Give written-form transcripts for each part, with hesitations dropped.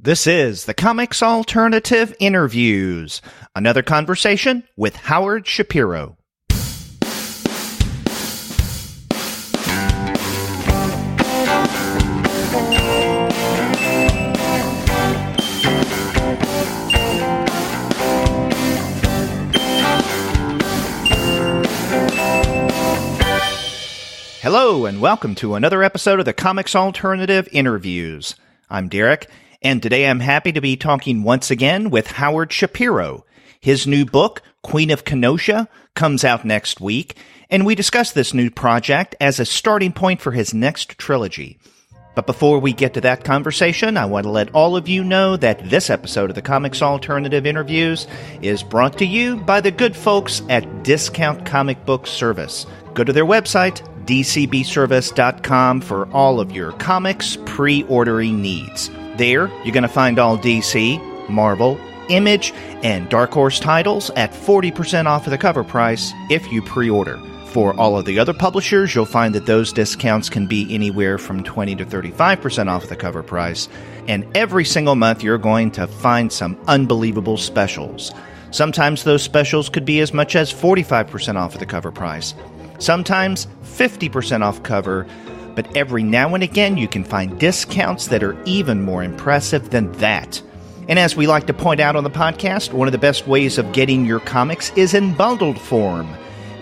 This is the Comics Alternative Interviews, another conversation with Howard Shapiro. Hello, and welcome to another episode of the Comics Alternative Interviews. I'm Derek, and today I'm happy to be talking once again with Howard Shapiro. His new book, Queen of Kenosha, comes out next week, and we discuss this new project as a starting point for his next trilogy. But before we get to that conversation, I want to let all of you know that this episode of the Comics Alternative Interviews is brought to you by the good folks at Discount Comic Book Service. Go to their website, dcbservice.com, for all of your comics pre-ordering needs. There, you're going to find all DC, Marvel, Image, and Dark Horse titles at 40% off of the cover price if you pre-order. For all of the other publishers, you'll find that those discounts can be anywhere from 20 to 35% off of the cover price, and every single month you're going to find some unbelievable specials. Sometimes those specials could be as much as 45% off of the cover price. Sometimes 50% off cover, but every now and again you can find discounts that are even more impressive than that. And as we like to point out on the podcast, one of the best ways of getting your comics is in bundled form.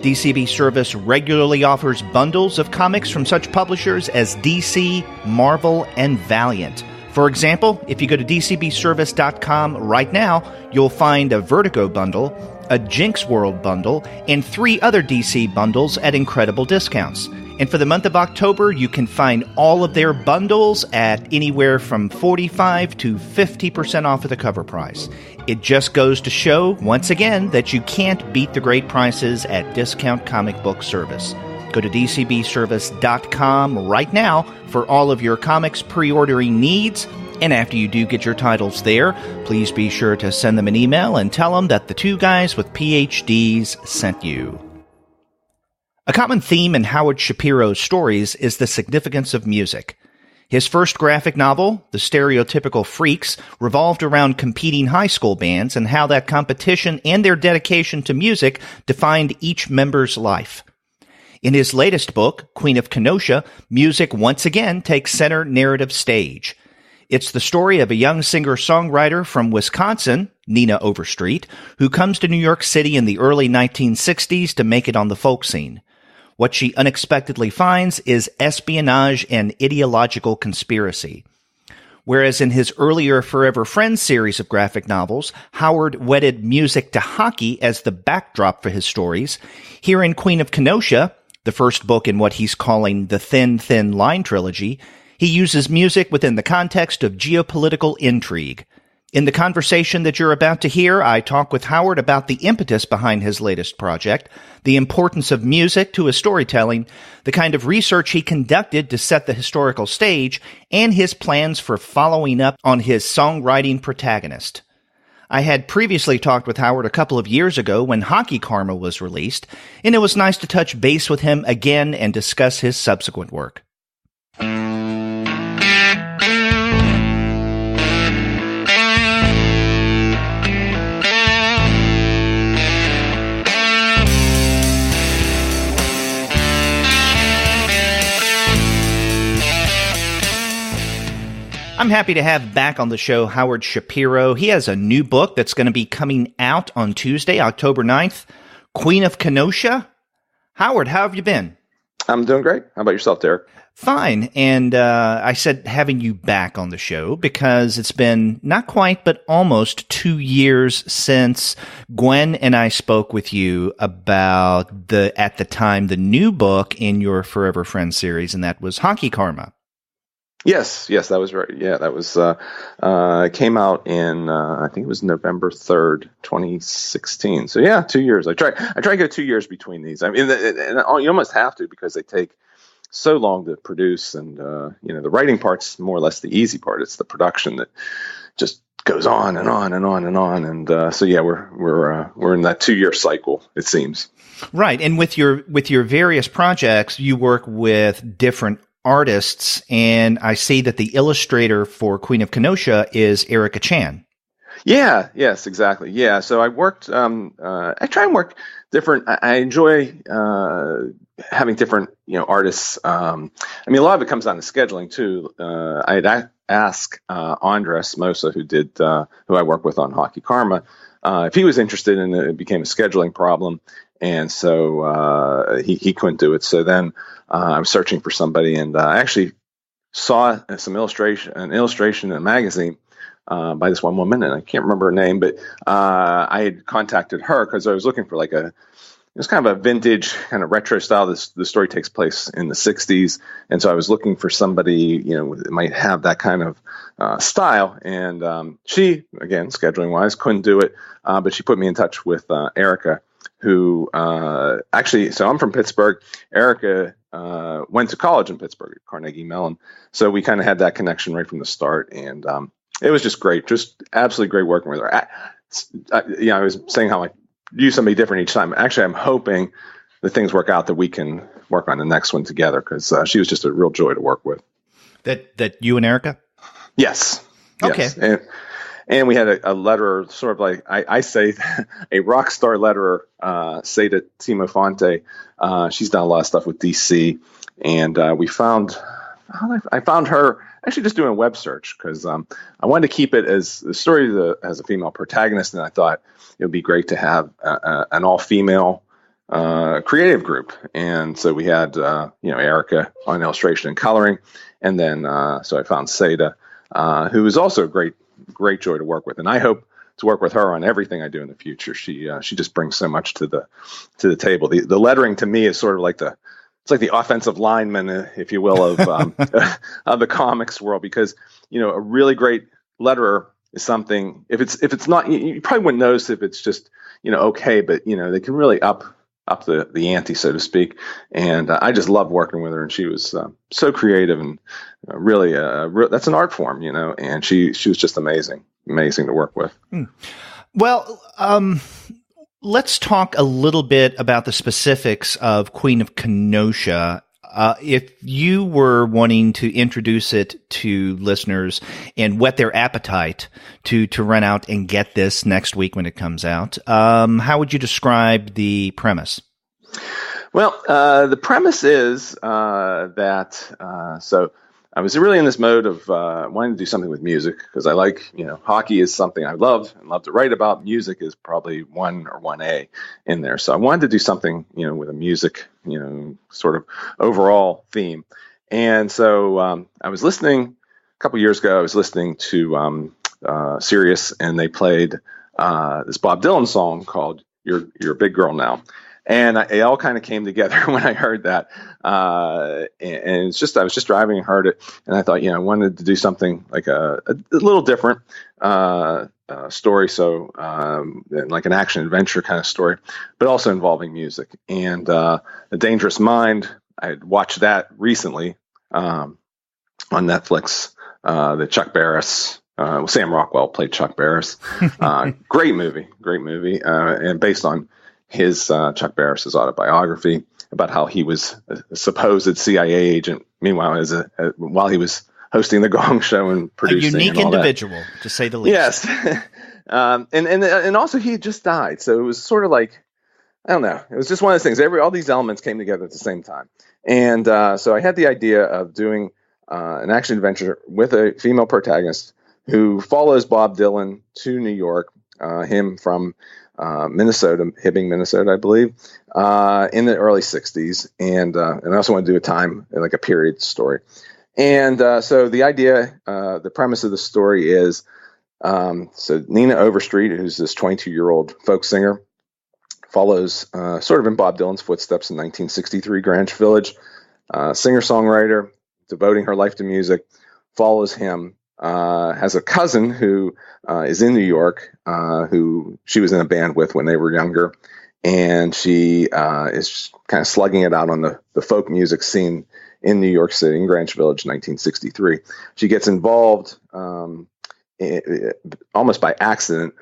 DCB Service regularly offers bundles of comics from such publishers as DC, Marvel, and Valiant. For example, if you go to dcbservice.com right now, you'll find a Vertigo bundle, a Jinx World bundle, and 3 other DC bundles at incredible discounts. And for the month of October, you can find all of their bundles at anywhere from 45 to 50% off of the cover price. It just goes to show, once again, that you can't beat the great prices at Discount Comic Book Service. Go to dcbservice.com right now for all of your comics pre-ordering needs. And after you do get your titles there, please be sure to send them an email and tell them that the two guys with PhDs sent you. A common theme in Howard Shapiro's stories is the significance of music. His first graphic novel, The Stereotypical Freaks, revolved around competing high school bands and how that competition and their dedication to music defined each member's life. In his latest book, Queen of Kenosha, music once again takes center narrative stage. It's the story of a young singer-songwriter from Wisconsin, Nina Overstreet, who comes to New York City in the early 1960s to make it on the folk scene. What she unexpectedly finds is espionage and ideological conspiracy. Whereas in his earlier Forever Friends series of graphic novels, Howard wedded music to hockey as the backdrop for his stories, here in Queen of Kenosha, the first book in what he's calling the Thin Thinline Trilogy, he uses music within the context of geopolitical intrigue. In the conversation that you're about to hear, I talk with Howard about the impetus behind his latest project, the importance of music to his storytelling, the kind of research he conducted to set the historical stage, and his plans for following up on his songwriting protagonist. I had previously talked with Howard a couple of years ago when Hockey Karmawas was released, and it was nice to touch base with him again and discuss his subsequent work. I'm happy to have back on the show Howard Shapiro. He has a new book that's going to be coming out on Tuesday, October 9th, Queen of Kenosha. Howard, how have you been? I'm doing great. How about yourself, Derek? Fine. And I said having you back on the show because it's been not quite, but almost 2 years since Gwen and I spoke with you about at the time, the new book in your Forever Friends series, and that was Hockey Karma. Yes, that was right. Yeah, that was came out in I think it was November 3rd, 2016. So yeah, 2 years. I try to go 2 years between these. I mean, and you almost have to because they take so long to produce, and the writing part's more or less the easy part. It's the production that just goes on and on and on and on. And so yeah, we're in that 2 year cycle, it seems. Right, and with your various projects, you work with different artists, and I see that the illustrator for Queen of Kenosha is Erica Chan. Yeah, yes, exactly. Yeah, so I worked, I try and work different. I enjoy having different, artists. I mean, a lot of it comes down to scheduling too. I'd ask Andres Mosa, who I work with on Hockey Karma, if he was interested in it. It became a scheduling problem. And so he couldn't do it. So then I was searching for somebody, and I actually saw an illustration in a magazine by this one woman, and I can't remember her name, but I had contacted her because I was looking for it was kind of a vintage, kind of retro style. The story takes place in the 60s, and so I was looking for somebody, that might have that kind of style. And she, again, scheduling-wise, couldn't do it, but she put me in touch with Erica, who actually, so I'm from Pittsburgh. Erica went to college in Pittsburgh at Carnegie Mellon, so we kind of had that connection right from the start, and it was just great, just absolutely great working with her. I was saying how I use somebody different each time. Actually, I'm hoping that things work out, that we can work on the next one together, because she was just a real joy to work with. That you and Erica? Yes. Okay. Yes. And we had a letterer, sort of like I say, a rock star letterer, Seda Timofonte. She's done a lot of stuff with DC, and I found her actually just doing a web search, because I wanted to keep it as the story as a female protagonist, and I thought it would be great to have an all-female creative group. And so we had Erica on illustration and coloring, and then so I found Seda, who is also a great joy to work with, and I hope to work with her on everything I do in the future. She just brings so much to the table. The lettering to me is sort of like it's like the offensive lineman, if you will, of of the comics world, because a really great letterer is something. If it's not, you probably wouldn't notice if it's just okay, but they can really up the ante, so to speak. And I just love working with her, and she was so creative, and really that's an art form, and she was just amazing to work with. Well, let's talk a little bit about the specifics of Queen of Kenosha. If you were wanting to introduce it to listeners and whet their appetite to run out and get this next week when it comes out, how would you describe the premise? Well, the premise is that so I was really in this mode of wanting to do something with music, because I like, hockey is something I love and love to write about. Music is probably 1 or 1A in there. So I wanted to do something, with a music, sort of overall theme. And so I was listening a couple years ago. I was listening to Sirius, and they played this Bob Dylan song called "You're a Big Girl Now." And it all kind of came together when I heard that. And it's just, I was just driving and heard it. And I thought, I wanted to do something like a little different story. So like an action adventure kind of story, but also involving music. And A Dangerous Mind, I had watched that recently on Netflix, the Chuck Barris. Sam Rockwell played Chuck Barris. Great movie. And based on his Chuck Barris's autobiography about how he was a supposed CIA agent. Meanwhile, while he was hosting the Gong Show and producing, a unique individual, to say the least. Yes, and also he had just died, so it was sort of like, I don't know. It was just one of those things. All these elements came together at the same time, and so I had the idea of doing an action adventure with a female protagonist who follows Bob Dylan to New York. Him from Minnesota, Hibbing, Minnesota, I believe, in the early 60s. And I also want to do a time, like a period story. And so the idea, the premise of the story is, so Nina Overstreet, who's this 22-year-old folk singer, follows sort of in Bob Dylan's footsteps in 1963 Greenwich Village, singer-songwriter, devoting her life to music, follows him, has a cousin who is in New York, who she was in a band with when they were younger, and she is kind of slugging it out on the folk music scene in New York City, in Greenwich Village, 1963. She gets involved almost by accident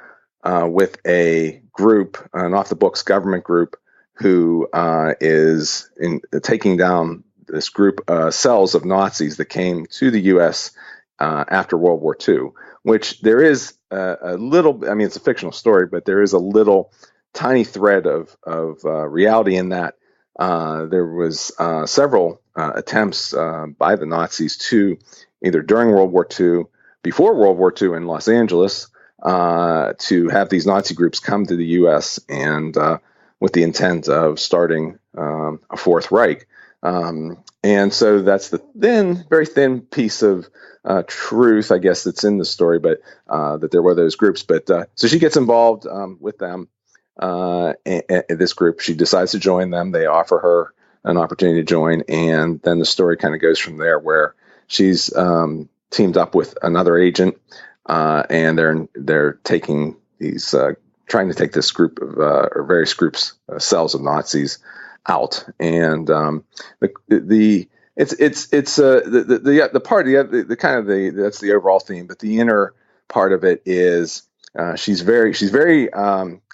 with a group, an off-the-books government group, who is taking down this group cells of Nazis that came to the U.S. After World War II, which there is a little. I mean, it's a fictional story, but there is a little tiny thread of reality in that. There was several attempts by the Nazis to, either during World War II, before World War II in Los Angeles, to have these Nazi groups come to the U.S. and with the intent of starting a Fourth Reich. And so that's the very thin piece of truth, I guess, that's in the story, but that there were those groups. But so she gets involved with them. This group, she decides to join them. They offer her an opportunity to join, and then the story kind of goes from there, where she's teamed up with another agent, and they're taking these, trying to take this group of or various groups, cells of Nazis out, and that's the overall theme, but the inner part of it is she's very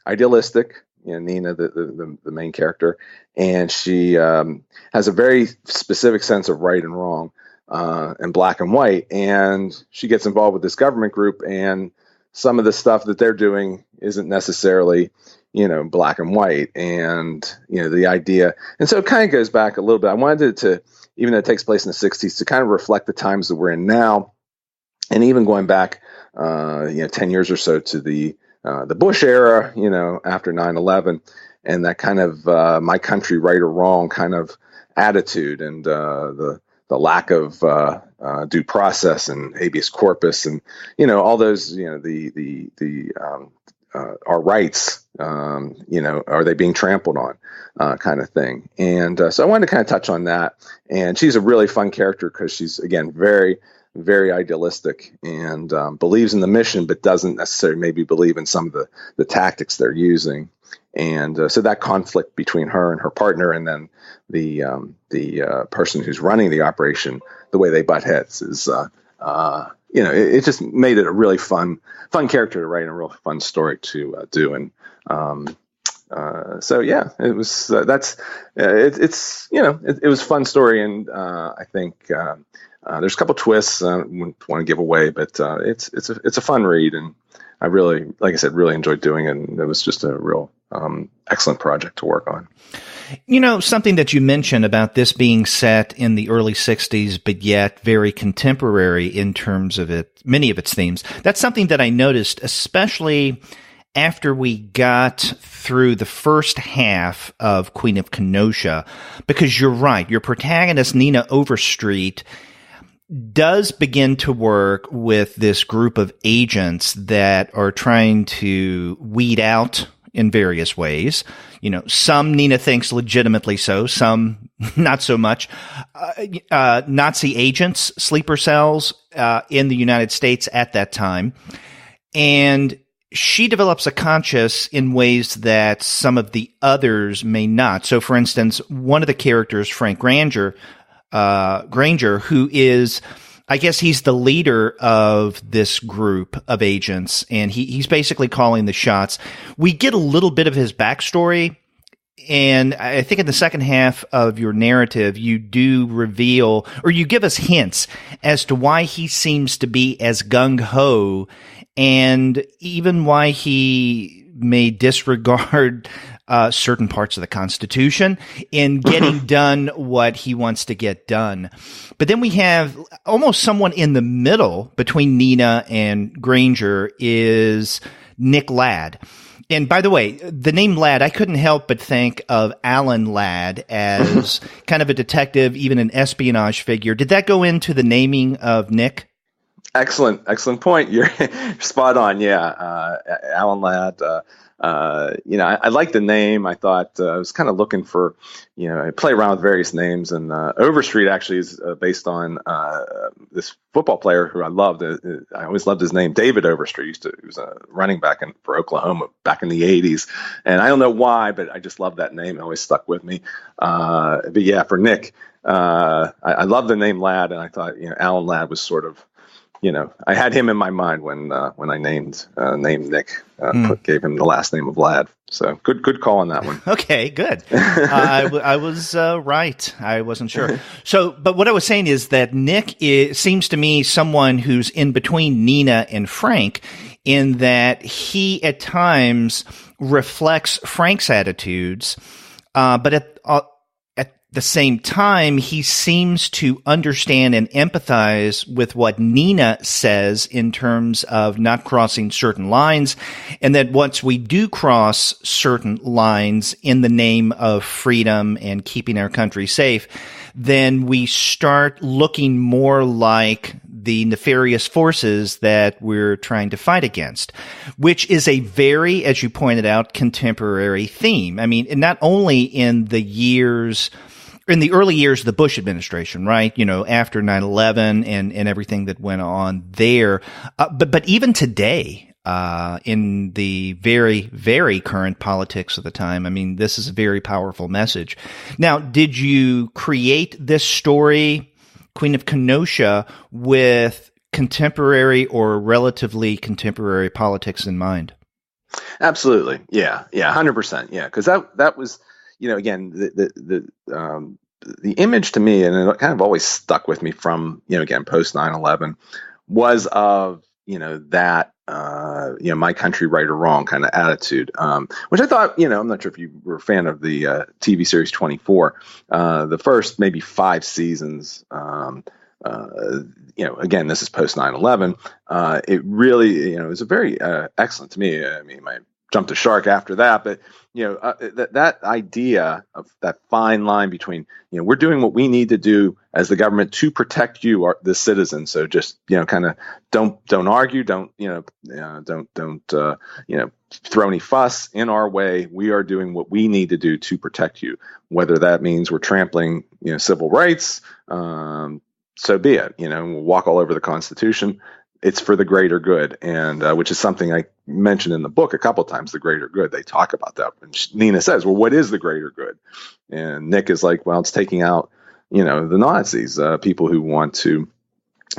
idealistic, Nina, the main character, and she has a very specific sense of right and wrong, and black and white, and she gets involved with this government group, and some of the stuff that they're doing isn't necessarily, black and white, and the idea, and so it kind of goes back a little bit. I wanted it to, even though it takes place in the 60s, to kind of reflect the times that we're in now, and even going back 10 years or so to the Bush era, after 9/11, and that kind of my country, right or wrong kind of attitude, and the lack of due process and habeas corpus, and all those, our rights, are they being trampled on, kind of thing. And so I wanted to kind of touch on that. And she's a really fun character because she's, again, very, very idealistic, and believes in the mission, but doesn't necessarily maybe believe in some of the tactics they're using. And so that conflict between her and her partner, and then the person who's running the operation, the way they butt heads is, it just made it a really fun character to write, and a real fun story to do. And so yeah, it was it was a fun story, and I think there's a couple twists I wouldn't want to give away, but it's a fun read, and I really, like I said, really enjoyed doing it, and it was just a real excellent project to work on. Something that you mentioned about this being set in the early 60s, but yet very contemporary in terms of many of its themes. That's something that I noticed, especially after we got through the first half of Queen of Kenosha, because you're right, your protagonist, Nina Overstreet, does begin to work with this group of agents that are trying to weed out in various ways. Some Nina thinks legitimately so, some not so much. Nazi agents, sleeper cells in the United States at that time. And she develops a conscience in ways that some of the others may not. So, for instance, one of the characters, Frank Granger, who is, I guess he's the leader of this group of agents, and he's basically calling the shots. We get a little bit of his backstory, and I think in the second half of your narrative, you do reveal, or you give us hints as to why he seems to be as gung-ho, and even why he may disregard certain parts of the Constitution in getting done what he wants to get done. But then we have almost someone in the middle between Nina and Granger is Nick Ladd. And by the way, the name Ladd, I couldn't help but think of Alan Ladd as kind of a detective, even an espionage figure. Did that go into the naming of Nick? Excellent point. You're spot on. Yeah. Alan Ladd, I like the name. I thought I was kind of looking for, I play around with various names, and Overstreet actually is based on this football player who I loved. I always loved his name, David Overstreet. He was a running back for Oklahoma back in the 80s, and I don't know why, but I just love that name. It always stuck with me. But yeah, for Nick, I love the name Ladd, and I thought Alan Ladd was sort of I had him in my mind when I named Nick, gave him the last name of Ladd. So good call on that one. Okay, good. I was right. I wasn't sure. So, but what I was saying is that Nick seems to me someone who's in between Nina and Frank, in that he at times reflects Frank's attitudes, but at the same time, he seems to understand and empathize with what Nina says in terms of not crossing certain lines, and that once we do cross certain lines in the name of freedom and keeping our country safe, then we start looking more like the nefarious forces that we're trying to fight against, which is a very, as you pointed out, contemporary theme. I mean, not only in the early years of the Bush administration, right? After 9/11 and everything that went on there. But even today, in the very, very current politics of the time, I mean, this is a very powerful message. Now, did you create this story, Queen of Kenosha, with contemporary or relatively contemporary politics in mind? Absolutely. Yeah. 100%. Yeah. Cause that was, again, the image to me, and it kind of always stuck with me from, again, post 9/11, was of, that, my country right or wrong kind of attitude, which I thought, I'm not sure if you were a fan of the TV series 24, the first maybe 5 seasons, again, this is post 9/11. It really, it was a very excellent to me. I mean, I jumped a shark after that, but that idea of that fine line between, we're doing what we need to do as the government to protect you, the citizen. So just, kind of don't argue, don't throw any fuss in our way. We are doing what we need to do to protect you, whether that means we're trampling, civil rights. So be it. We'll walk all over the Constitution. It's for the greater good, and which is something I mentioned in the book a couple of times. The greater good. They talk about that, and Nina says, "Well, what is the greater good?" And Nick is like, "Well, it's taking out, the Nazis, people who want to,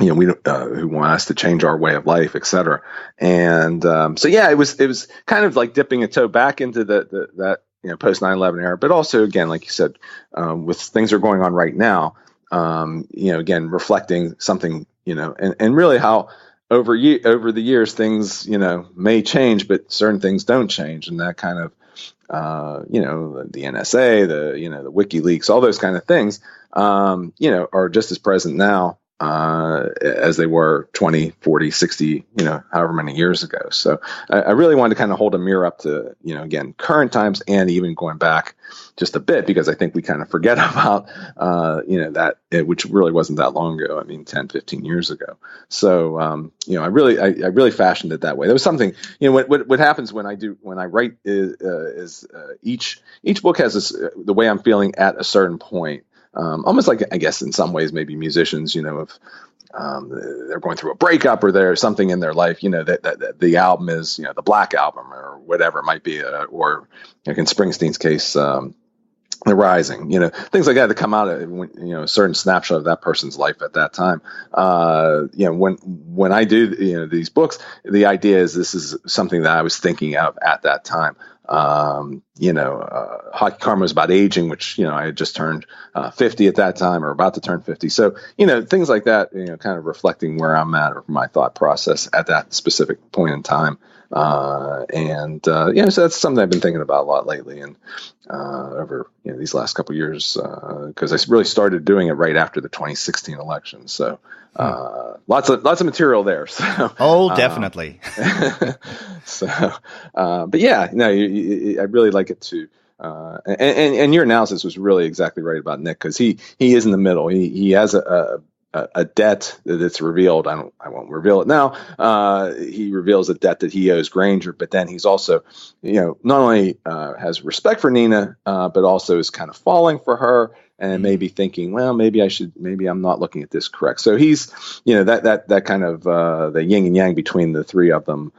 who want us to change our way of life, etc." And so, yeah, it was kind of like dipping a toe back into that post 9/11 era, but also, again, like you said, with things that are going on right now, again, reflecting something, and really how over the years things, may change, but certain things don't change, and that kind of, the NSA, the WikiLeaks, all those kind of things, are just as present now as they were 20, 40, 60, however many years ago. So I really wanted to kind of hold a mirror up to, again, current times, and even going back just a bit, because I think we kind of forget about, which really wasn't that long ago. I mean, 10, 15 years ago. So, I really fashioned it that way. There was something, what happens when I write is each book has the way I'm feeling at a certain point. Almost like, I guess, in some ways, maybe musicians, if they're going through a breakup or there's something in their life, that the album is, the Black Album or whatever it might be, or in Springsteen's case, The Rising, things like that come out of a certain snapshot of that person's life at that time. When I do, these books, the idea is this is something that I was thinking of at that time. Hockey Karmawas about aging, which, I had just turned 50 at that time, or about to turn 50. So, things like that, kind of reflecting where I'm at or my thought process at that specific point in time. So that's something I've been thinking about a lot lately, and over these last couple of years, because I really started doing it right after the 2016 election. So lots of material there. So, definitely. But yeah, no, I really like it too. And your analysis was really exactly right about Nick, because he is in the middle. He has a debt that's revealed. I won't reveal it now. He reveals a debt that he owes Granger, but then he's also, not only has respect for Nina, but also is kind of falling for her, and maybe thinking, well, maybe I'm not looking at this correct. So he's, that kind of the yin and yang between the three of them,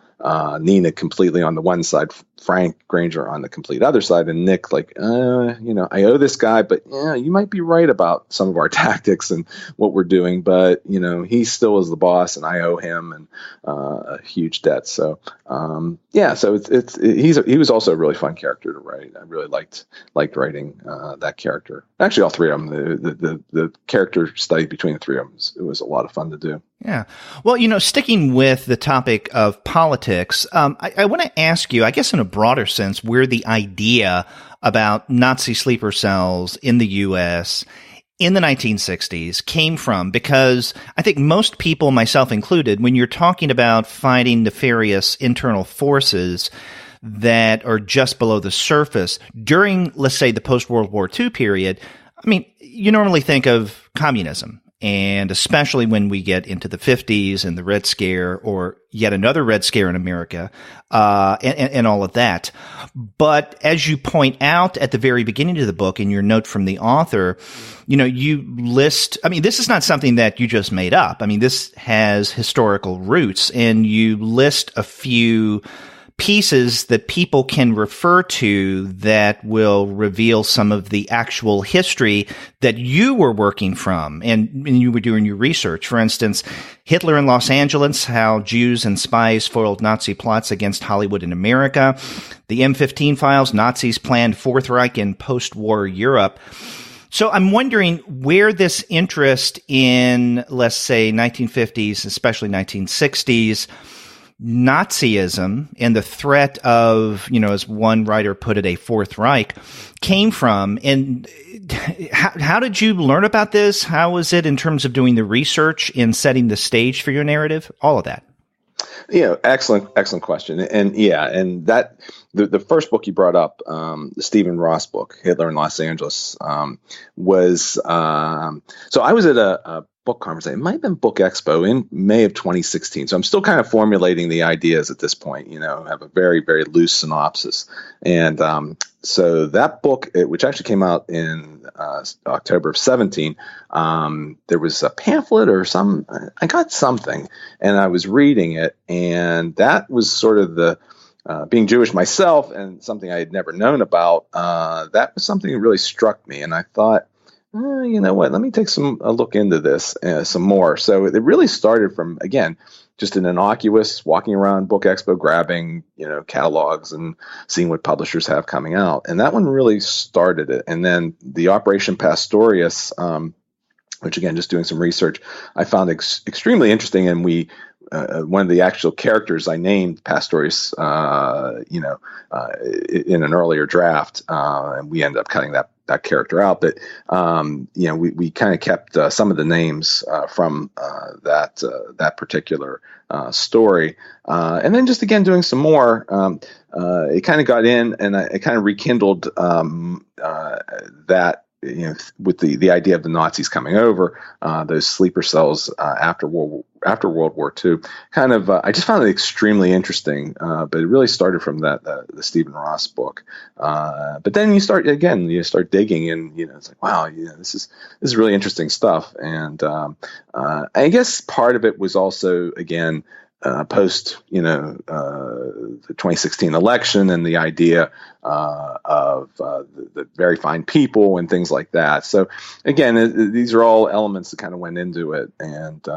Nina completely on the one side, Frank Granger on the complete other side, and Nick like, I owe this guy, but yeah, you might be right about some of our tactics and what we're doing, but he still is the boss, and I owe him and a huge debt. So so he was also a really fun character to write. I really liked writing that character. Actually, all three of them. The character study between the three of them was a lot of fun to do. Yeah. Well, sticking with the topic of politics, I want to ask you, I guess in a broader sense, where the idea about Nazi sleeper cells in the U.S. in the 1960s came from, because I think most people, myself included, when you're talking about fighting nefarious internal forces that are just below the surface during, let's say, the post-World War II period, I mean, you normally think of communism. And especially when we get into the 50s and the Red Scare, or yet another Red Scare in America, and all of that. But as you point out at the very beginning of the book in your note from the author, you list, I mean, this is not something that you just made up. I mean, this has historical roots, and you list a few pieces that people can refer to that will reveal some of the actual history that you were working from and you were doing your research. For instance, Hitler in Los Angeles, how Jews and spies foiled Nazi plots against Hollywood and America, the M15 files, Nazis planned Fourth Reich in post-war Europe. So I'm wondering where this interest in, let's say, 1950s, especially 1960s, Nazism and the threat of, as one writer put it, a Fourth Reich came from. And how did you learn about this? How was it in terms of doing the research in setting the stage for your narrative? All of that. Excellent question. And that the first book you brought up, the Stephen Ross book, Hitler in Los Angeles, was so I was at a book conference. It might have been Book Expo in May of 2016. So I'm still kind of formulating the ideas at this point. Have a very, very loose synopsis. And so that book, which actually came out in October of 17, there was a pamphlet or I got something, and I was reading it, and that was sort of the being Jewish myself and something I had never known about. That was something that really struck me, and I thought, you know what? Let me take a look into this some more. So it really started from, again, just an innocuous walking around Book Expo, grabbing catalogs and seeing what publishers have coming out, and that one really started it. And then the Operation Pastorius, which again, just doing some research, I found extremely interesting, and one of the actual characters I named Pastorius, in an earlier draft, and we ended up cutting that character out. But we kind of kept some of the names from that particular story, and then just again doing some more. It kind of got in, and it kind of rekindled that. With the idea of the Nazis coming over, those sleeper cells after World War II, kind of, I just found it extremely interesting. But it really started from the Stephen Ross book. But then you start digging, and it's like, wow, this is really interesting stuff. And I guess part of it was also, again, post the 2016 election and the idea of the very fine people and things like that. So again, these are all elements that kind of went into it, and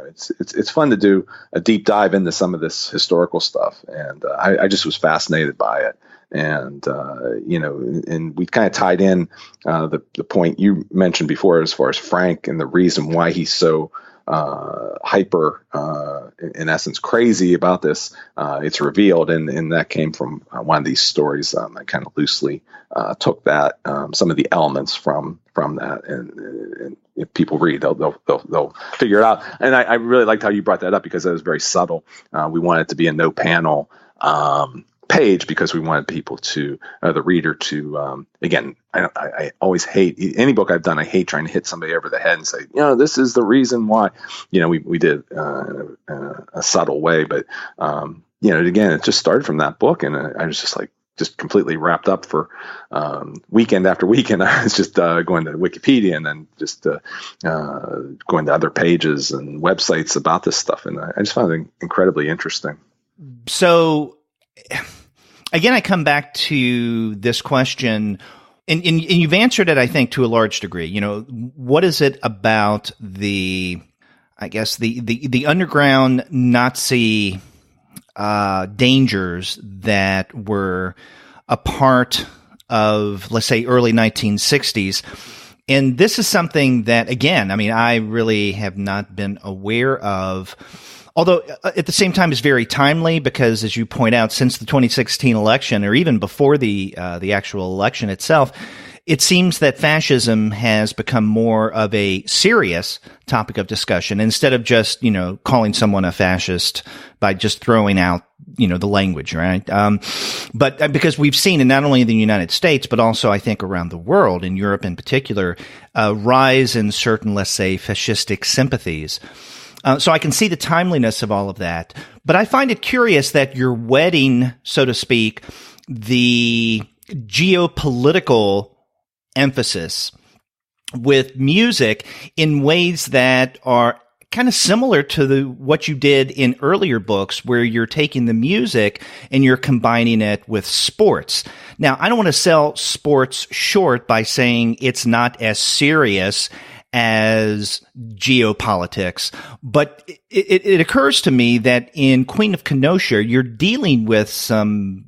it's fun to do a deep dive into some of this historical stuff, and I just was fascinated by it. And and we kind of tied in the point you mentioned before as far as Frank and the reason why he's so hyper, in essence, crazy about this. It's revealed, and that came from one of these stories. I kind of loosely took that, some of the elements from that, and if people read, they'll figure it out. And I really liked how you brought that up, because that was very subtle. We wanted it to be a no panel page, because we wanted people the reader to, again, I always hate any book I've done. I hate trying to hit somebody over the head and say, this is the reason why. We did in a subtle way, but again, it just started from that book, and I was just completely wrapped up for weekend after weekend. I was just going to Wikipedia, and then just going to other pages and websites about this stuff, and I just found it incredibly interesting. So again, I come back to this question, and you've answered it, I think, to a large degree. You know, what is it about the underground Nazi dangers that were a part of, let's say, early 1960s? And this is something that, again, I mean, I really have not been aware of. Although at the same time, it's very timely because, as you point out, since the 2016 election, or even before the actual election itself, it seems that fascism has become more of a serious topic of discussion instead of just, you know, calling someone a fascist by just throwing out, you know, the language, right? But because we've seen, and not only in the United States, but also I think around the world, in Europe in particular, a rise in certain, let's say, fascistic sympathies. So I can see the timeliness of all of that. But I find it curious that you're wedding, so to speak, the geopolitical emphasis with music in ways that are kind of similar to what you did in earlier books, where you're taking the music and you're combining it with sports. Now, I don't want to sell sports short by saying it's not as serious as geopolitics, but it occurs to me that in Queen of Kenosha, you're dealing with some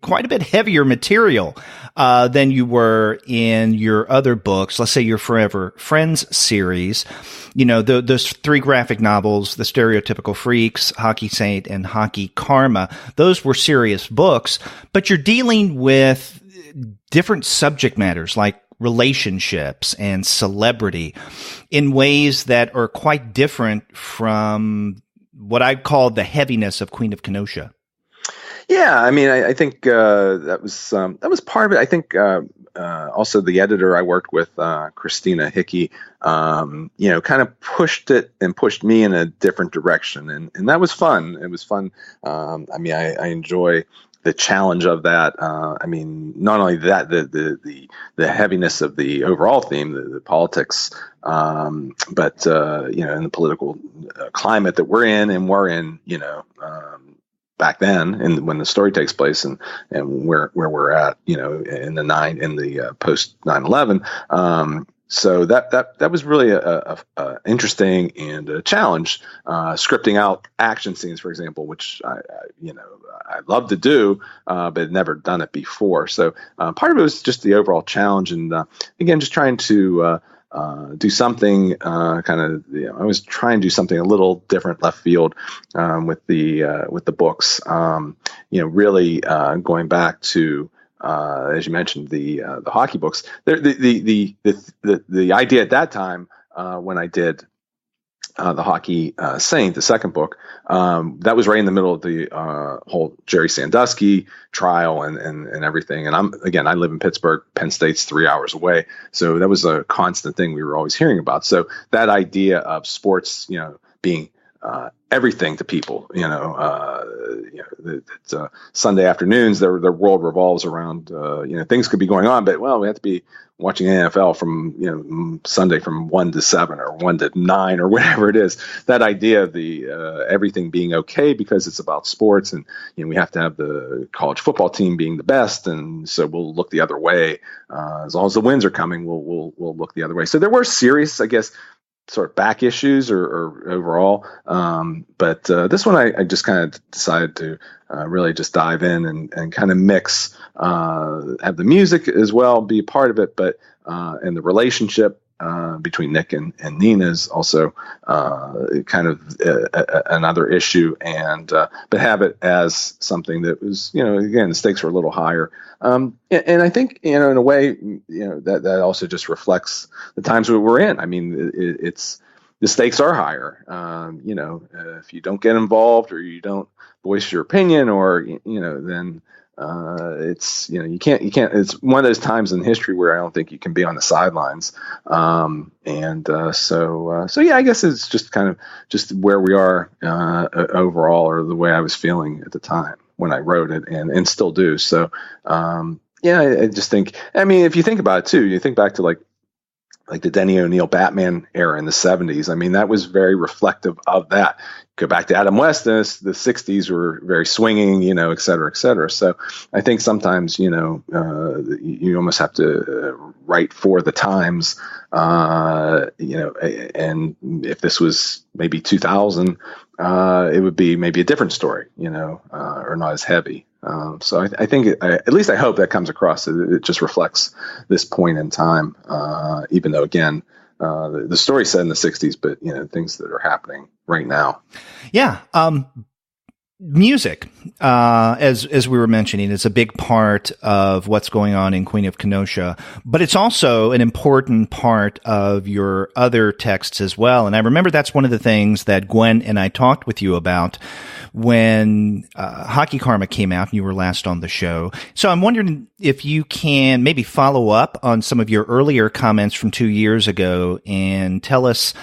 quite a bit heavier material than you were in your other books. Let's say your Forever Friends series. You know, those 3 graphic novels, The Stereotypical Freaks, Hockey Saint, and Hockey Karma. Those were serious books, but you're dealing with different subject matters like relationships and celebrity in ways that are quite different from what I'd call the heaviness of Queen of Kenosha. Yeah, I mean, I think that was part of it. I think also the editor I worked with, Christina Hickey, you know, kind of pushed it and pushed me in a different direction, and that was fun. It was fun. I mean, I enjoy the challenge of that. I mean, not only that, the heaviness of the overall theme, the politics, but you know, in the political climate that we're in, you know, back then, and when the story takes place, and where we're at, you know, in the post 9/11. So that was really a interesting and a challenge, scripting out action scenes, for example, which I love to do, but had never done it before. So part of it was just the overall challenge, and again, just trying to do something kind of, you know, I was trying to do something a little different, left field, with the books. You know, really going back to, as you mentioned, the hockey books. The idea at that time, when I did the Hockey Saint, the second book, that was right in the middle of the whole Jerry Sandusky trial and everything. And I live in Pittsburgh. Penn State's 3 hours away, so that was a constant thing we were always hearing about. So that idea of sports, you know, being everything to people, Sunday afternoons, their world revolves around, things could be going on, but we have to be watching NFL from, Sunday from 1 to 7 or 1 to 9 or whatever it is. That idea of the everything being okay because it's about sports, and we have to have the college football team being the best, and so we'll look the other way. As long as the wins are coming, we'll look the other way. So there were serious, I guess, sort of back issues or overall. But this one, I just kind of decided to really just dive in and kind of mix, have the music as well be a part of it, but and the relationship between Nick and Nina is also kind of another issue, and but have it as something that was, again, the stakes were a little higher. And I think, in a way, that also just reflects the times that we're in. I mean, it's the stakes are higher. If you don't get involved or you don't voice your opinion, or then it's you can't. It's one of those times in history where I don't think you can be on the sidelines. So yeah, I guess it's just kind of just where we are overall, or the way I was feeling at the time when I wrote it, and still do. So yeah, I just think, I mean, if you think about it too, you think back to like the Denny O'Neil Batman era in the 70s. I mean, that was very reflective of that. go back to Adam West, the 60s were very swinging, et cetera, et cetera. So I think sometimes, you almost have to write for the times, and if this was maybe 2000, it would be maybe a different story, or not as heavy. So I think, at least I hope that comes across. It just reflects this point in time, even though, again, the story set in the 60s, but, things that are happening right now. Yeah. Music, as we were mentioning, is a big part of what's going on in Queen of Kenosha, but it's also an important part of your other texts as well. And I remember that's one of the things that Gwen and I talked with you about when Hockey Karma came out and you were last on the show. So I'm wondering if you can maybe follow up on some of your earlier comments from 2 years ago and tell us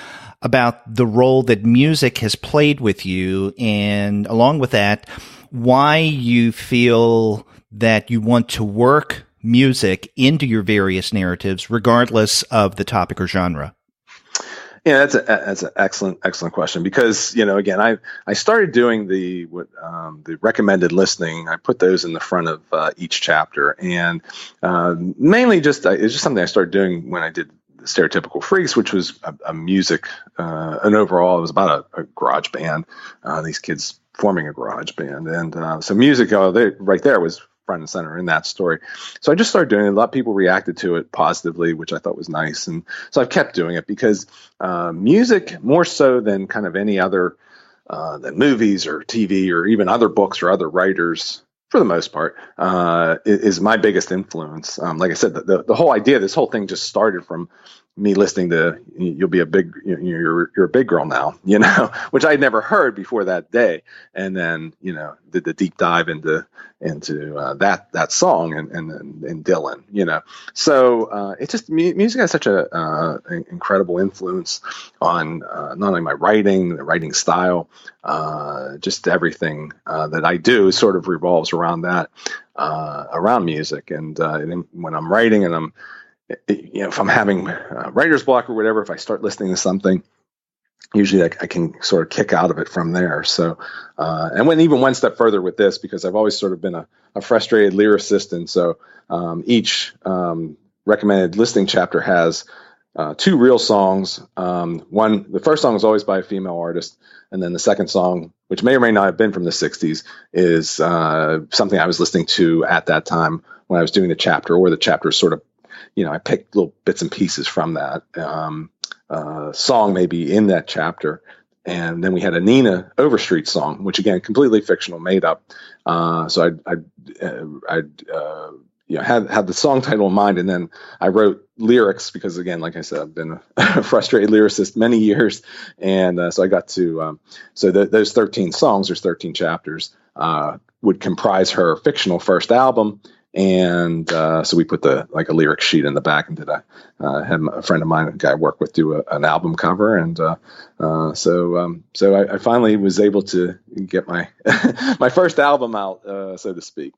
about the role that music has played with you, and along with that, why you feel that you want to work music into your various narratives, regardless of the topic or genre. Yeah, that's an excellent question, because, again, I started doing the recommended listening. I put those in the front of each chapter, and mainly it's just something I started doing when I did Stereotypical Freaks, which was a music, and overall it was about a garage band, these kids forming a garage band. And so music right there was front and center in that story. So I just started doing it. A lot of people reacted to it positively, which I thought was nice. And so I've kept doing it because music, more so than kind of any other, than movies or TV or even other books or other writers, for the most part, is my biggest influence. Like I said, the whole idea, this whole thing just started from me listening to "You'll Be a Big," you're a big girl now, which I'd never heard before that day, and then did the deep dive into that song and Dylan, So it's just music has such an incredible influence on not only my writing, the writing style, just everything that I do sort of revolves around that, around music. And when I'm writing and if I'm having writer's block or whatever, if I start listening to something, usually I can sort of kick out of it from there. So, and went even one step further with this, because I've always sort of been a frustrated lyricist. And so each recommended listening chapter has 2 real songs. The first song is always by a female artist. And then the second song, which may or may not have been from the 60s, is something I was listening to at that time when I was doing the chapter, or the chapter sort of, I picked little bits and pieces from that song maybe in that chapter. And then we had a Nina Overstreet song, which again, completely fictional, made up. So I'd had the song title in mind, and then I wrote lyrics because, again, like I said, I've been a frustrated lyricist many years. And so I got to, those 13 songs, there's 13 chapters, would comprise her fictional first album. And so we put a lyric sheet in the back, and had a friend of mine, a guy I work with, do an album cover. And so I finally was able to get my my first album out, so to speak.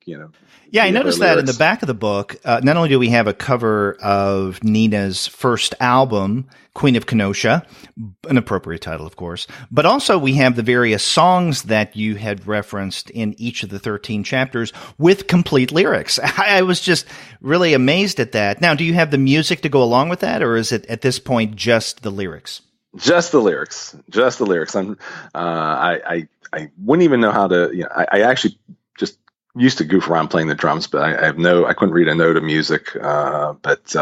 Yeah, I noticed that in the back of the book. Not only do we have a cover of Nina's first album, Queen of Kenosha, an appropriate title, of course, but also we have the various songs that you had referenced in each of the 13 chapters with complete lyrics. I was just really amazed at that. Now, do you have the music to go along with that, or is it at this point just the lyrics? Just the lyrics. I wouldn't even know how to. I actually just used to goof around playing the drums, but I couldn't read a note of music. But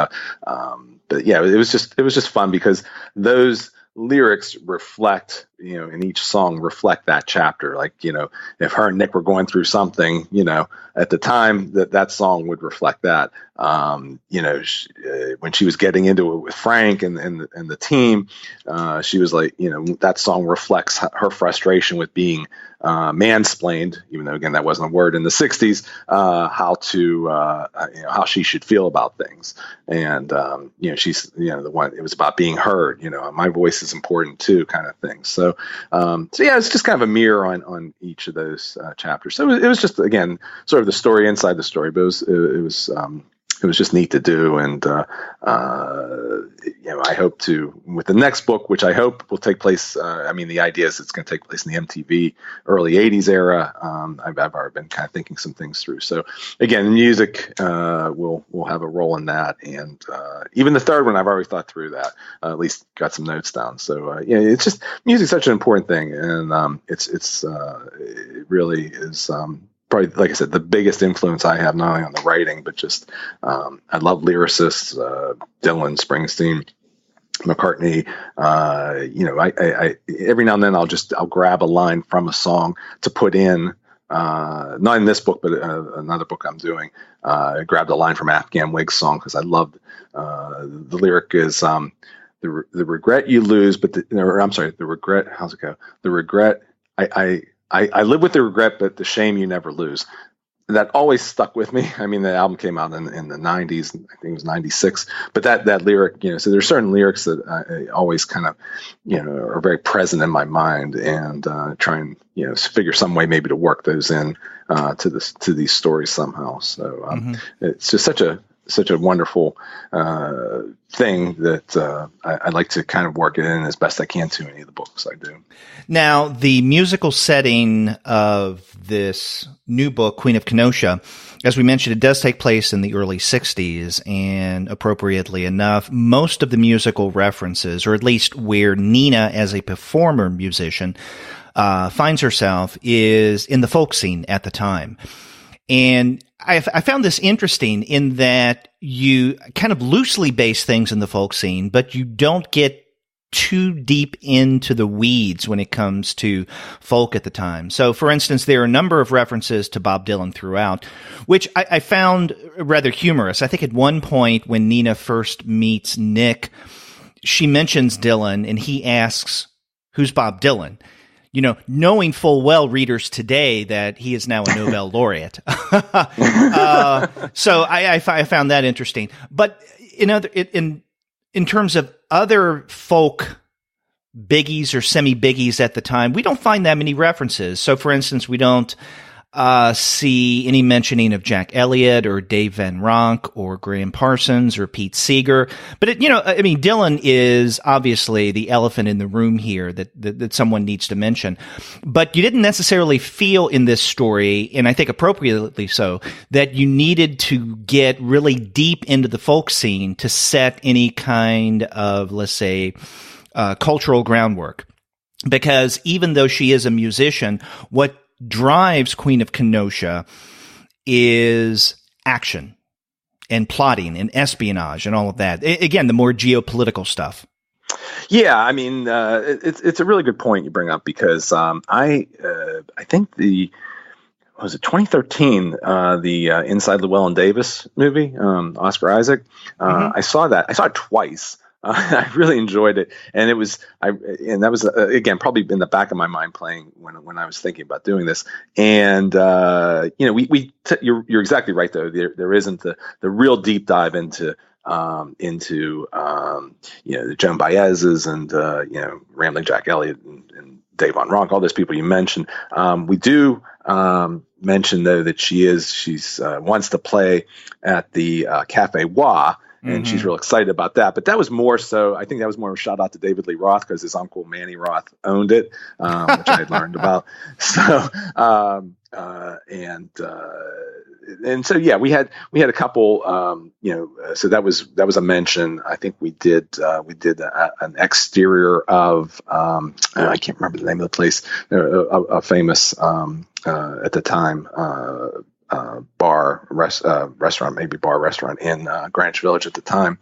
yeah, it was just fun, because those lyrics reflect, in each song reflect that chapter. Like, if her and Nick were going through something, at the time, that song would reflect that. When she was getting into it with Frank and the team, she was like, that song reflects her frustration with being mansplained, even though, again, that wasn't a word in the 60s, how she should feel about things. And, she's, the one, it was about being heard, my voice is important too, kind of thing. So yeah, it's just kind of a mirror on each of those chapters. So it was just, again, sort of the story inside the story, but it was it was just neat to do. And, I hope to, with the next book, which I hope will take place. The idea is it's going to take place in the MTV early 80s era. I've already been kind of thinking some things through. So again, music will have a role in that. And even the third one, I've already thought through that, at least got some notes down. So, it's just, music's such an important thing. And it really is, probably, like I said, the biggest influence I have, not only on the writing, but just I love lyricists, Dylan, Springsteen, McCartney. I every now and then I'll grab a line from a song to put in, not in this book, but another book I'm doing. I grabbed a line from Afghan Whig's song because I loved the lyric is the regret you lose, but the regret. How's it go? The regret I live with the regret, but the shame you never lose. That always stuck with me. I mean, the album came out in the 90s. I think it was 96. But that lyric, so there's certain lyrics that I always kind of, are very present in my mind, and try and, figure some way maybe to work those in to these stories somehow. So it's just such a wonderful thing that I like to kind of work it in as best I can to any of the books I do. Now, the musical setting of this new book, Queen of Kenosha, as we mentioned, it does take place in the early 60s, and appropriately enough, most of the musical references, or at least where Nina as a performer musician finds herself, is in the folk scene at the time. And I found this interesting in that you kind of loosely base things in the folk scene, but you don't get too deep into the weeds when it comes to folk at the time. So, for instance, there are a number of references to Bob Dylan throughout, which I found rather humorous. I think at one point when Nina first meets Nick, she mentions Dylan, and he asks, "Who's Bob Dylan?" Knowing full well, readers today, that he is now a Nobel laureate. So I found that interesting. But in terms of other folk biggies or semi-biggies at the time, we don't find that many references. So, for instance, we don't see any mentioning of Jack Elliott or Dave Van Ronk or Graham Parsons or Pete Seeger. But, Dylan is obviously the elephant in the room here that someone needs to mention. But you didn't necessarily feel in this story, and I think appropriately so, that you needed to get really deep into the folk scene to set any kind of, let's say, cultural groundwork. Because even though she is a musician, what drives Queen of Kenosha is action and plotting and espionage and all of that. Again, the more geopolitical stuff. Yeah, it's a really good point you bring up, because I think was it 2013, the Inside Llewellyn Davis movie, Oscar Isaac. I saw it twice. I really enjoyed it, and that was again probably in the back of my mind playing when I was thinking about doing this. And you're exactly right, though. There isn't the real deep dive into the Joan Baez's and Rambling Jack Elliott and Dave Van Ronk, all those people you mentioned. We do mention, though, that she's wants to play at the Cafe Wah. And she's real excited about that. But that was more so, I think that was more a shout out to David Lee Roth, because his uncle Manny Roth owned it, which I had learned about. So, and so, yeah, we had a couple, so that was a mention. I think we did an exterior of, I can't remember the name of the place, a famous, at the time, restaurant in Greenwich Village at the time.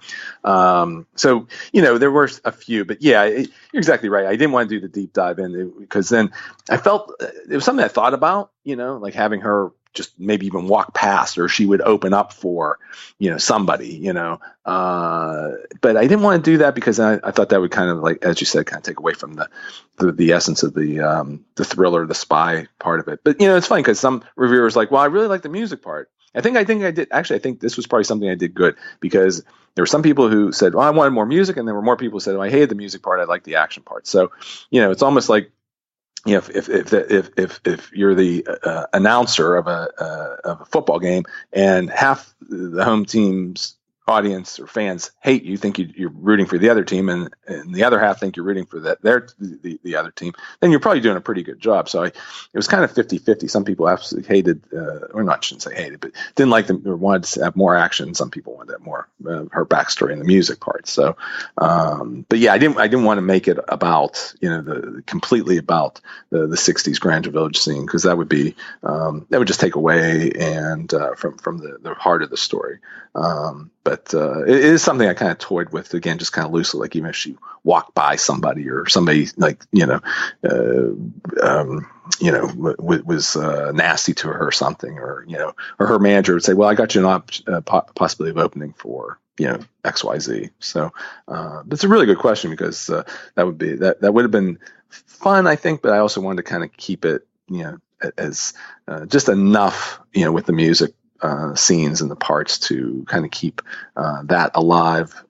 So, there were a few, but yeah, you're exactly right. I didn't want to do the deep dive in, because then I felt it was something I thought about, like having her just maybe even walk past, or she would open up for, somebody, but I didn't want to do that, because I thought that would kind of, like, as you said, kind of take away from the essence of the thriller, the spy part of it. But, it's funny, because some reviewers like, well, I really like the music part. I think I did. Actually, I think this was probably something I did good, because there were some people who said, well, I wanted more music. And there were more people who said, well, I hated the music part. I like the action part. So, it's almost like, if you're the announcer of a football game, and half the home team's audience or fans hate you, think you're rooting for the other team, and the other half think you're rooting for the other team, then you're probably doing a pretty good job. So it was kind of 50-50. Some people absolutely hated, or not, shouldn't say hated, but didn't like them or wanted to have more action. Some people wanted to have more her backstory and the music part. So, but yeah, I didn't want to make it about, completely about the 60s Granger Village scene, because that would be that would just take away and from the heart of the story. But it is something I kind of toyed with, again, just kind of loosely, like even if she walked by somebody or somebody like, was nasty to her or something, or her manager would say, well, I got you an possibility of opening for, XYZ. So it's a really good question, because that would have been fun, I think, but I also wanted to kind of keep it, as just enough, with the music scenes and the parts to kind of keep that alive,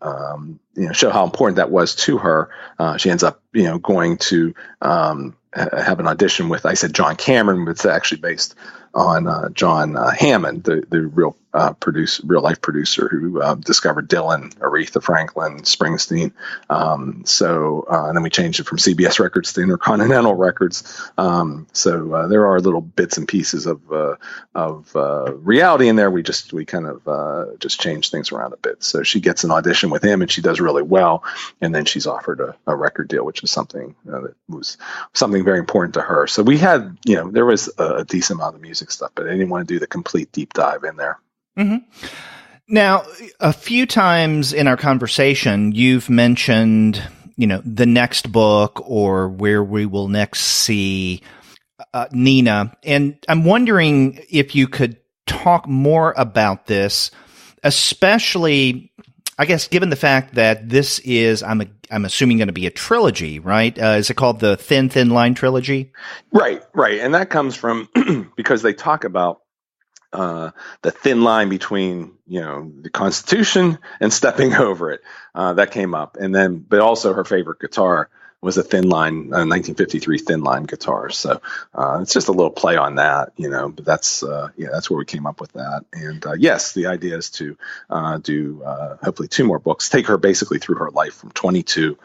show how important that was to her. She ends up, going to have an audition with, I said John Cameron, but it's actually based on John Hammond, the real life producer who discovered Dylan, Aretha Franklin, Springsteen. And then we changed it from CBS Records to Intercontinental Records. So there are little bits and pieces of reality in there. We kind of just changed things around a bit. So she gets an audition with him, and she does really well. And then she's offered a record deal, which is something that was something very important to her. So we had, there was a decent amount of music stuff, but I didn't want to do the complete deep dive in there. Mm-hmm. Now, a few times in our conversation, you've mentioned, the next book or where we will next see Nina. And I'm wondering if you could talk more about this, especially, I guess, given the fact that this is, I'm assuming, going to be a trilogy, right? Is it called the Thin Thinline Trilogy? Right. And that comes from, because they talk about the thin line between, the Constitution and stepping over it. That came up. And then, but also her favorite guitar was a thin line, 1953 thin line guitar. So it's just a little play on that, but that's where we came up with that. And yes, the idea is to do hopefully 2 more books, take her basically through her life from 22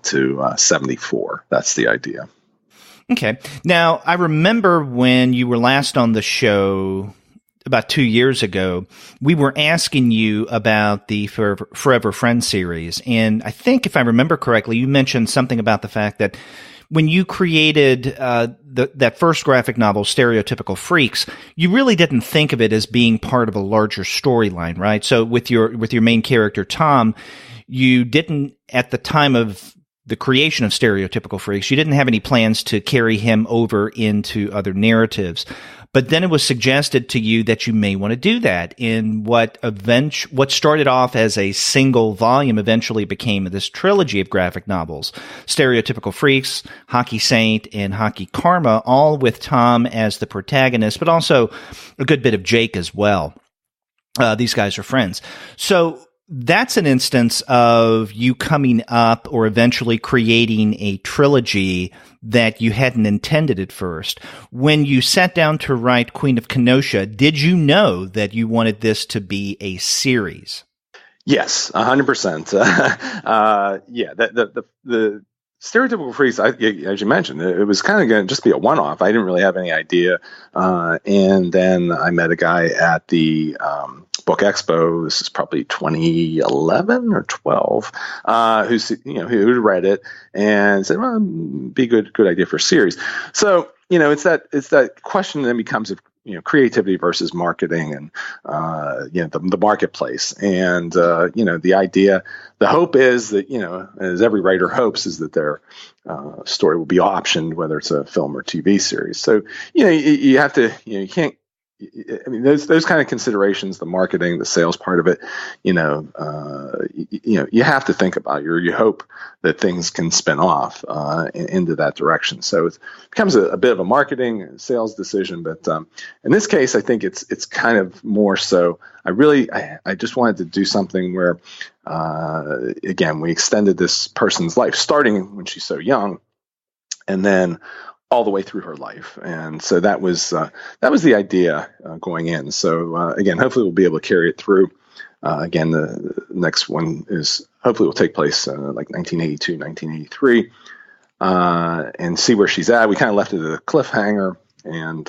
to 74. That's the idea. Okay. Now, I remember when you were last on the show about 2 years ago, we were asking you about the Forever Friends series. And I think, if I remember correctly, you mentioned something about the fact that when you created that first graphic novel, Stereotypical Freaks, you really didn't think of it as being part of a larger storyline, right? So with your main character, Tom, you didn't, at the time of the creation of Stereotypical Freaks, you didn't have any plans to carry him over into other narratives. But then it was suggested to you that you may want to do that in what started off as a single volume eventually became this trilogy of graphic novels, Stereotypical Freaks, Hockey Saint, and Hockey Karma, all with Tom as the protagonist, but also a good bit of Jake as well. These guys are friends. So that's an instance of you coming up or eventually creating a trilogy that you hadn't intended at first. When you sat down to write Queen of Kenosha, did you know that you wanted this to be a series? Yes, 100%. Yeah, the Stereotypical Freaks, as you mentioned, it was kind of going to just be a one-off. I didn't really have any idea. And then I met a guy at the Book Expo. This is probably 2011 or 12, who read it and said, well, it'd be a good idea for a series. So, it's that question that becomes of, creativity versus marketing and, the marketplace. And, the idea, the hope is that, as every writer hopes, is that their story will be optioned, whether it's a film or TV series. So, you have to, you can't, I mean, those kind of considerations, the marketing, the sales part of it, you have to think about. You hope that things can spin off into that direction. So it becomes a bit of a marketing and sales decision. But in this case, I think it's kind of more so. I just wanted to do something where, again, we extended this person's life, starting when she's so young, and then all the way through her life. And so that was the idea going in. So again, hopefully we'll be able to carry it through. Again, the next one is hopefully will take place like 1982, 1983, and see where she's at. We kind of left it at a cliffhanger, and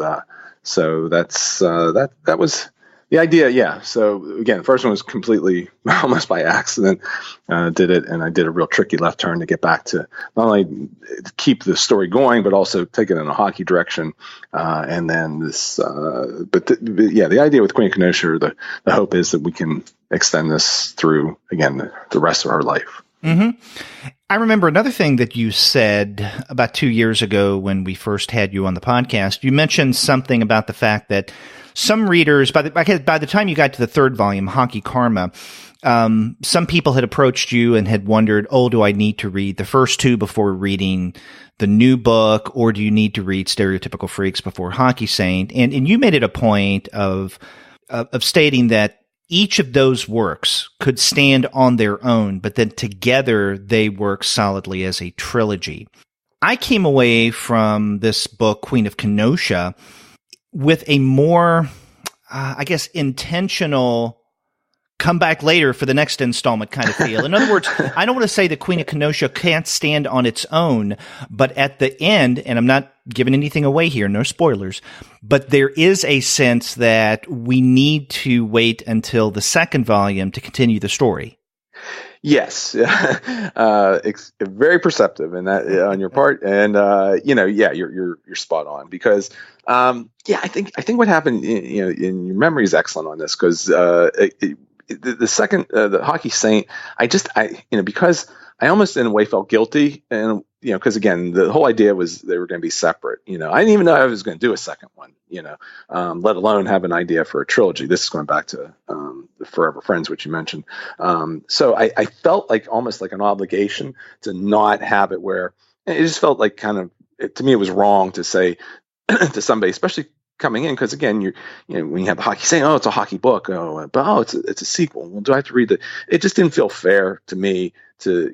so that was the idea. Yeah. So again, the first one was completely almost by accident. Did it, and I did a real tricky left turn to get back to not only keep the story going, but also take it in a hockey direction. And then this, but the idea with Queen of Kenosha, the hope is that we can extend this through again the rest of her life. Mm-hmm. I remember another thing that you said about 2 years ago when we first had you on the podcast. You mentioned something about the fact that some readers, by the time you got to the third volume, Hockey Karma, some people had approached you and had wondered, oh, do I need to read the first two before reading the new book, or do you need to read Stereotypical Freaks before Hockey Saint? And you made it a point of stating that each of those works could stand on their own, but then together they work solidly as a trilogy. I came away from this book, Queen of Kenosha, with a more, intentional come back later for the next installment kind of feel. In other words, I don't want to say that Queen of Kenosha can't stand on its own, but at the end, and I'm not giving anything away here, no spoilers, but there is a sense that we need to wait until the second volume to continue the story. Yes, it's very perceptive in that on your part, and you're spot on because I think what happened, in your memory is excellent on this because the second the Hockey Saint, because I almost in a way felt guilty, and because again the whole idea was they were going to be separate. I didn't even know I was going to do a second one. Let alone have an idea for a trilogy. This is going back to the Forever Friends, which you mentioned. So I felt like almost like an obligation to not have it where it just felt like to me it was wrong to say to somebody, especially coming in, because again, when you have the Hockey Saint, it's a hockey book, but it's a sequel. Well, do I have to read it just didn't feel fair to me to,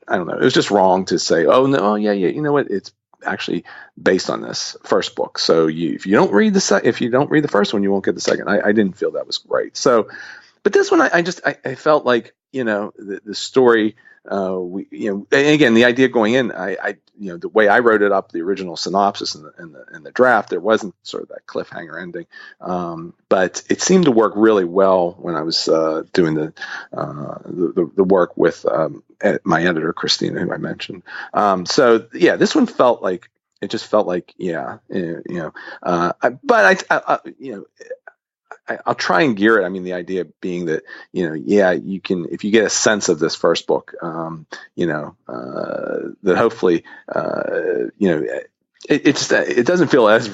I don't know. It was just wrong to say, you know what, it's actually based on this first book. So if you don't read the first one, you won't get the second. I didn't feel that was right. So, but this one, I felt like, the story, and again, the idea going in, the way I wrote it up, the original synopsis and the draft, there wasn't sort of that cliffhanger ending, but it seemed to work really well when I was doing the work with my editor Christina, who I mentioned. So yeah, this one felt like it just felt like I'll try and gear it. I mean, the idea being that, you can, if you get a sense of this first book, that hopefully, it doesn't feel as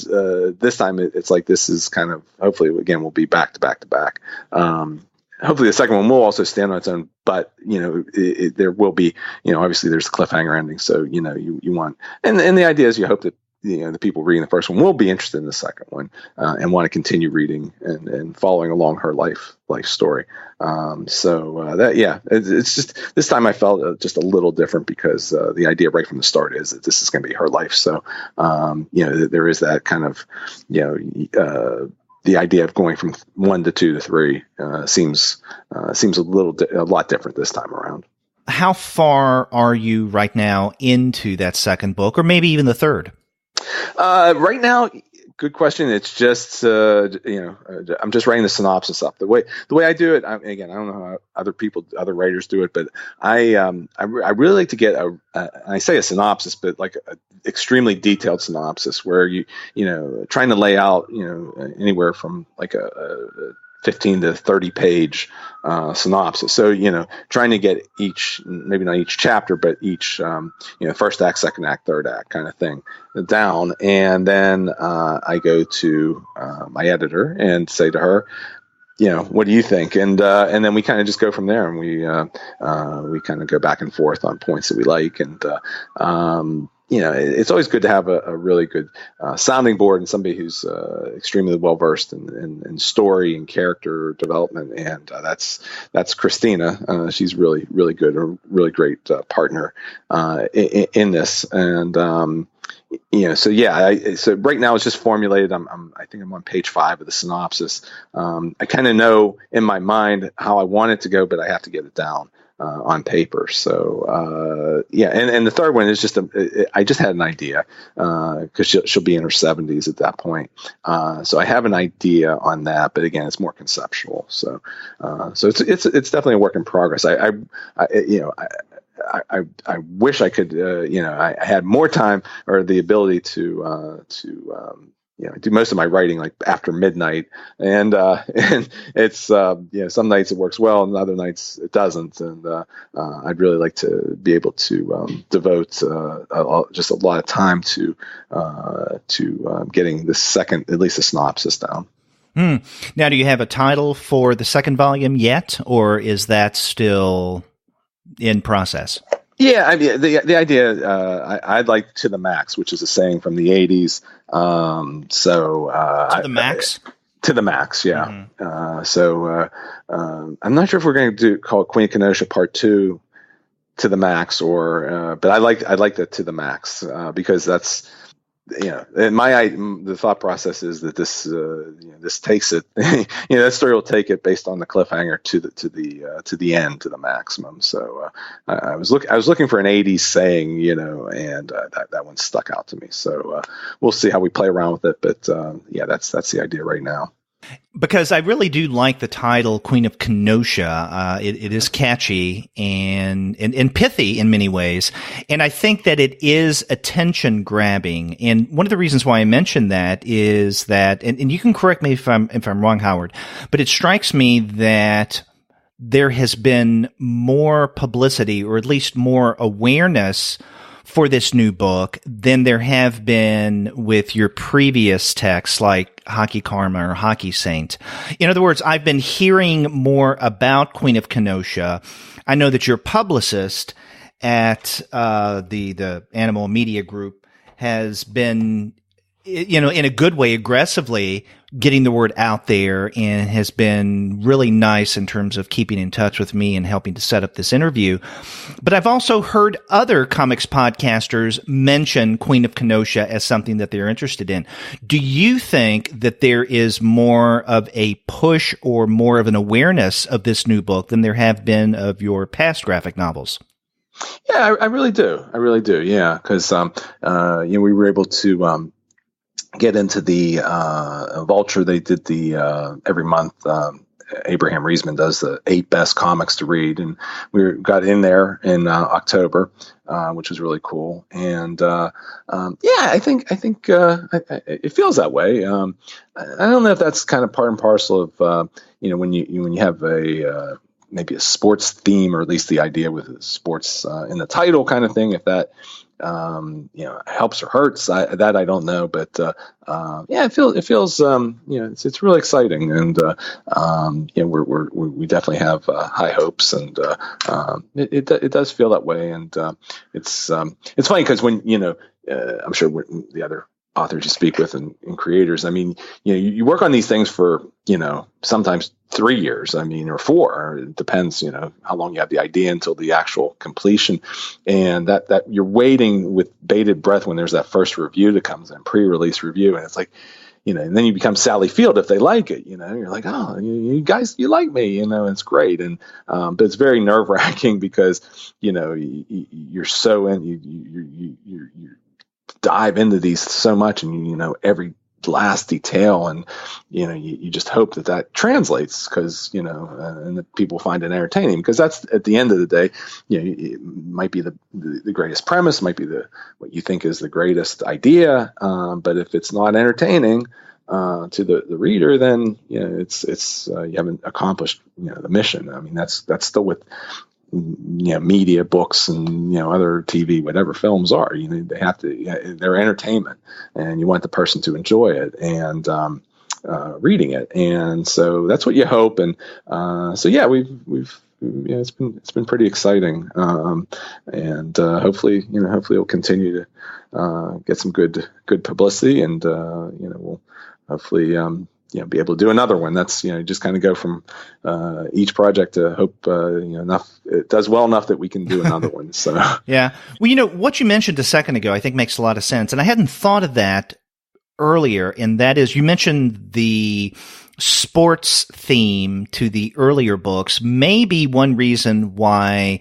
this time. It's like this is kind of, hopefully again, we'll be back to back to back. Hopefully the second one will also stand on its own, but there will be, obviously there's the cliffhanger ending. So, you want, and the idea is you hope that, the people reading the first one will be interested in the second one and want to continue reading and following along her life story. It's just this time I felt just a little different because the idea right from the start is that this is going to be her life. So there is that kind of the idea of going from 1 to 2 to 3 seems a lot different this time around. How far are you right now into that second book, or maybe even the third? Right now, good question. It's just I'm just writing the synopsis up. The way I do it, I don't know how other writers do it, but I really like to get I say a synopsis, but like a extremely detailed synopsis where trying to lay out anywhere from like a 15 to 30 page synopsis. So, trying to get maybe not each chapter, but each, first act, second act, third act kind of thing down. And then I go to my editor and say to her, what do you think? And then we kind of just go from there, and we kind of go back and forth on points that we like. And it's always good to have a really good sounding board and somebody who's extremely well versed in story and character development, and that's Christina. She's really really good, a really great partner in this, and so right now it's just formulated. I think I'm on page 5 of the synopsis. I kind of know in my mind how I want it to go, but I have to get it down on paper. So and the third one is just I just had an idea because she'll be in her 70s at that point. So I have an idea on that, but again, it's more conceptual. So it's definitely a work in progress. I wish I could, I had more time or the ability to do most of my writing like after midnight, and it's some nights it works well and other nights it doesn't, and I'd really like to be able to devote just a lot of time to getting the second, at least a synopsis down. Now, do you have a title for the second volume yet, or is that still in process? Yeah, I mean, the idea, I'd like to the max, which is a saying from the 80s. To the max? To the max, yeah. Mm-hmm. I'm not sure if we're going to call it Queen of Kenosha Part 2 to the max, or but I'd like that to the max because that's, and the thought process is that this takes it, that story will take it based on the cliffhanger to the end, to the maximum. So I was looking for an 80s saying, and that one stuck out to me. So we'll see how we play around with it. But that's the idea right now. Because I really do like the title Queen of Kenosha. It is catchy and pithy in many ways. And I think that it is attention grabbing. And one of the reasons why I mentioned that is that, and you can correct me if I'm wrong, Howard, but it strikes me that there has been more publicity, or at least more awareness for this new book than there have been with your previous texts like Hockey Karma or Hockey Saint. In other words, I've been hearing more about Queen of Kenosha. I know that your publicist at the Animal Media Group has been, in a good way, aggressively getting the word out there, and has been really nice in terms of keeping in touch with me and helping to set up this interview. But I've also heard other comics podcasters mention Queen of Kenosha as something that they're interested in. Do you think that there is more of a push or more of an awareness of this new book than there have been of your past graphic novels? Yeah, I really do. Yeah, because we were able to get into the Vulture. They did the every month. Abraham Reisman does the 8 best comics to read, and we got in there in October, which was really cool. And I think it feels that way. I don't know if that's kind of part and parcel of when you have a maybe a sports theme, or at least the idea with sports in the title kind of thing. If that helps or hurts, I don't know, but it feels it's really exciting, and we definitely have high hopes, and it does feel that way, and it's funny because when I'm sure the other authors you speak with and creators, I mean, you work on these things for sometimes 3 years, or 4. It depends, how long you have the idea until the actual completion, and that you're waiting with bated breath when there's that first review that comes in, pre-release review, and it's like, and then you become Sally Field if they like it, you're like, oh, you guys, you like me, it's great, and but it's very nerve-wracking because you're so in, you dive into these so much, and every last detail, and you just hope that translates, because and that people find it entertaining, because that's, at the end of the day, it might be the greatest premise, might be what you think is the greatest idea, but if it's not entertaining to the reader, then it's you haven't accomplished the mission. I mean, that's still with media, books, and other TV, whatever films are, they have to, they're entertainment, and you want the person to enjoy it and reading it, and so that's what you hope. And we've it's been pretty exciting, and hopefully we'll continue to get some good publicity, and we'll hopefully be able to do another one. That's just kind of go from each project to hope enough it does well enough that we can do another one. So yeah, well, what you mentioned a second ago I think makes a lot of sense, and I hadn't thought of that earlier, and that is you mentioned the sports theme to the earlier books. Maybe one reason why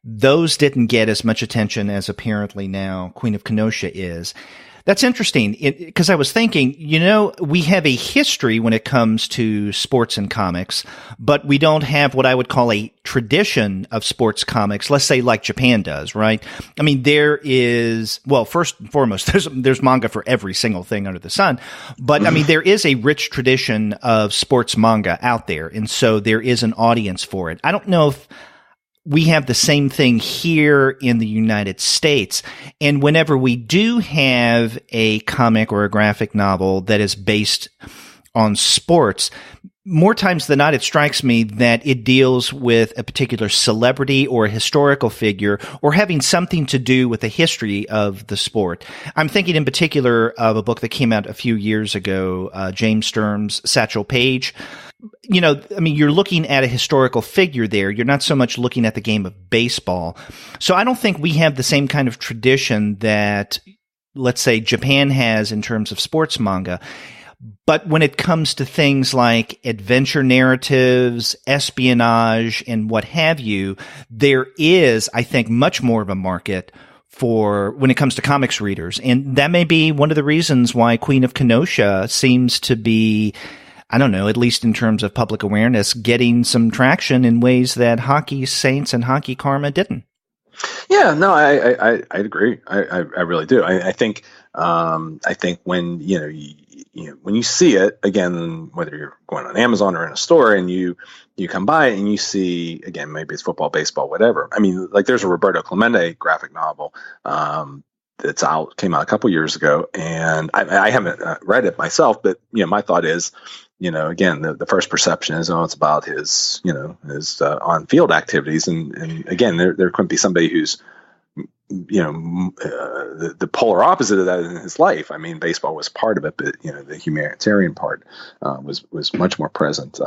those didn't get as much attention as apparently now Queen of Kenosha is. That's interesting because I was thinking, we have a history when it comes to sports and comics, but we don't have what I would call a tradition of sports comics, let's say like Japan does, right? I mean, there is, well, first and foremost, there's manga for every single thing under the sun, but I mean, there is a rich tradition of sports manga out there, and so there is an audience for it. I don't know if we have the same thing here in the United States. And whenever we do have a comic or a graphic novel that is based on sports, more times than not, it strikes me that it deals with a particular celebrity or a historical figure or having something to do with the history of the sport. I'm thinking in particular of a book that came out a few years ago, James Sturm's Satchel Paige. You're looking at a historical figure there. You're not so much looking at the game of baseball. So I don't think we have the same kind of tradition that, let's say, Japan has in terms of sports manga. But when it comes to things like adventure narratives, espionage, and what have you, there is, I think, much more of a market for when it comes to comics readers. And that may be one of the reasons why Queen of Kenosha seems to be, I don't know, at least in terms of public awareness, getting some traction in ways that Hockey Saints and Hockey Karma didn't. Yeah, no, I agree. I really do. I think when when you see it again, whether you're going on Amazon or in a store, and you come by and you see, again, maybe it's football, baseball, whatever. I mean, like there's a Roberto Clemente graphic novel came out a couple years ago, and I haven't read it myself, but my thought is, again, the first perception is, it's about his on-field activities, and again, there couldn't be somebody who's the polar opposite of that in his life. I mean, baseball was part of it, but the humanitarian part was much more present.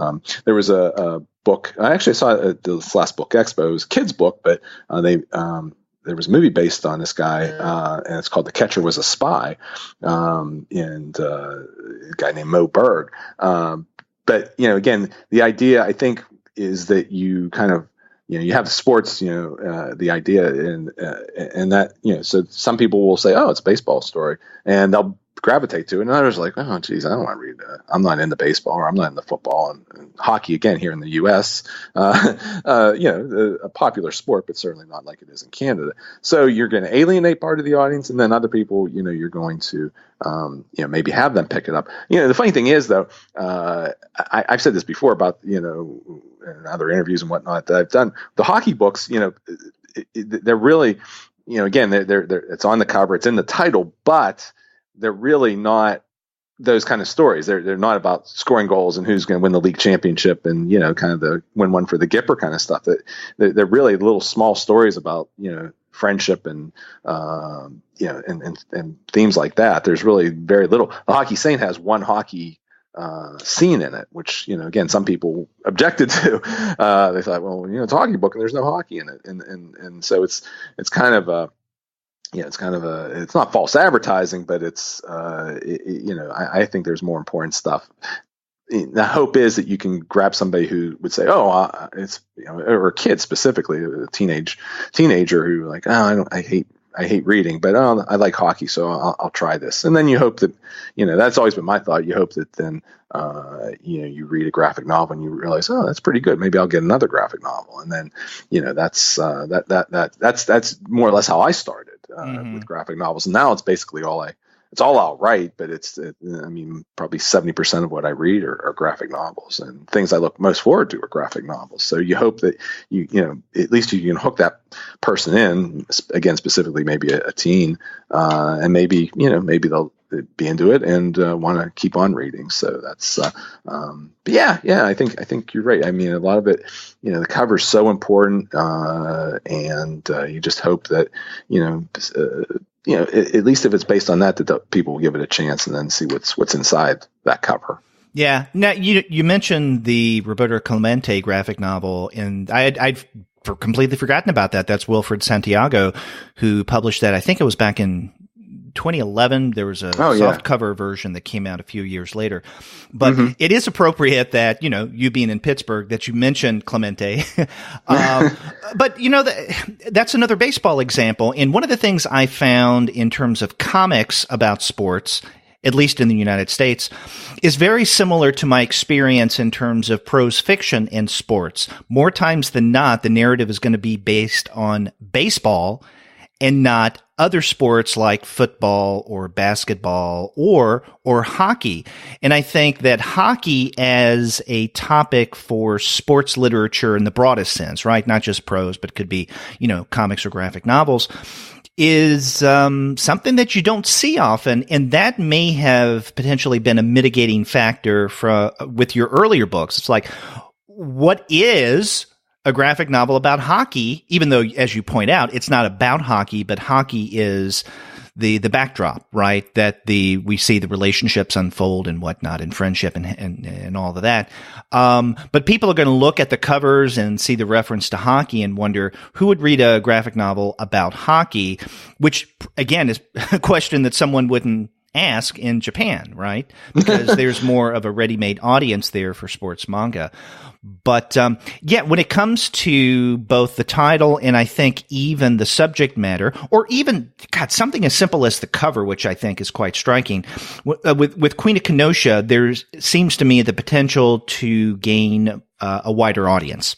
There was a book I actually saw at the last book expo. It was a kid's book, but there was a movie based on this guy, and it's called The Catcher Was a Spy, and a guy named Mo Berg. But again, the idea, I think, is that you kind of you have the sports, the idea, and that so some people will say, oh, it's a baseball story, and they'll gravitate to it, and others are like, oh, geez, I don't want to read that. I'm not into baseball, or I'm not into football, and hockey again here in the U.S. A popular sport, but certainly not like it is in Canada. So you're going to alienate part of the audience, and then other people, you're going to maybe have them pick it up. The funny thing is, though, I've said this before about in other interviews and whatnot that I've done. The hockey books, they're really, again, they're it's on the cover, it's in the title, but they're really not those kind of stories. They're not about scoring goals and who's going to win the league championship and kind of the win one for the Gipper kind of stuff. They're really little small stories about friendship and and themes like that. There's really very little. The Hockey Saint has one hockey scene in it, which again, some people objected to. They thought, well, it's a hockey book and there's no hockey in it, and so it's kind of a it's not false advertising, but it's I think there's more important stuff. The hope is that you can grab somebody who would say, oh, it's or a kid specifically, a teenager who like, oh, I hate reading, but I like hockey, so I'll try this. And then you hope that that's always been my thought. You hope that then you read a graphic novel and you realize, oh, that's pretty good. Maybe I'll get another graphic novel. And then that's more or less how I started with graphic novels. And now it's basically it's all I'll write, but probably 70% of what I read are graphic novels, and things I look most forward to are graphic novels. So you hope that at least you can hook that person in, again, specifically maybe a teen, and maybe they'll be into it and want to keep on reading. So that's, but yeah, I think you're right. I mean, a lot of it, the cover's so important, and you just hope that, at least if it's based on that the people will give it a chance and then see what's inside that cover. Yeah. Now you mentioned the Roberto Clemente graphic novel, and I'd completely forgotten about that. That's Wilfred Santiago, who published that. I think it was back in 2011. There was a soft cover version that came out a few years later. But it is appropriate that, you being in Pittsburgh, that you mentioned Clemente. But, that's another baseball example. And one of the things I found in terms of comics about sports, at least in the United States, is very similar to my experience in terms of prose fiction in sports. More times than not, the narrative is going to be based on baseball and not other sports like football or basketball or hockey. And I think that hockey as a topic for sports literature in the broadest sense, right? Not just prose, but could be, comics or graphic novels, is something that you don't see often, and that may have potentially been a mitigating factor with your earlier books. It's like, what is a graphic novel about hockey, even though, as you point out, it's not about hockey, but hockey is the backdrop, right? That we see the relationships unfold and whatnot, and friendship and all of that. But people are going to look at the covers and see the reference to hockey and wonder who would read a graphic novel about hockey, which again is a question that someone wouldn't ask in Japan, right? Because there's more of a ready-made audience there for sports manga. But when it comes to both the title and I think even the subject matter, or even something as simple as the cover, which I think is quite striking, with Queen of Kenosha, there seems to me the potential to gain a wider audience.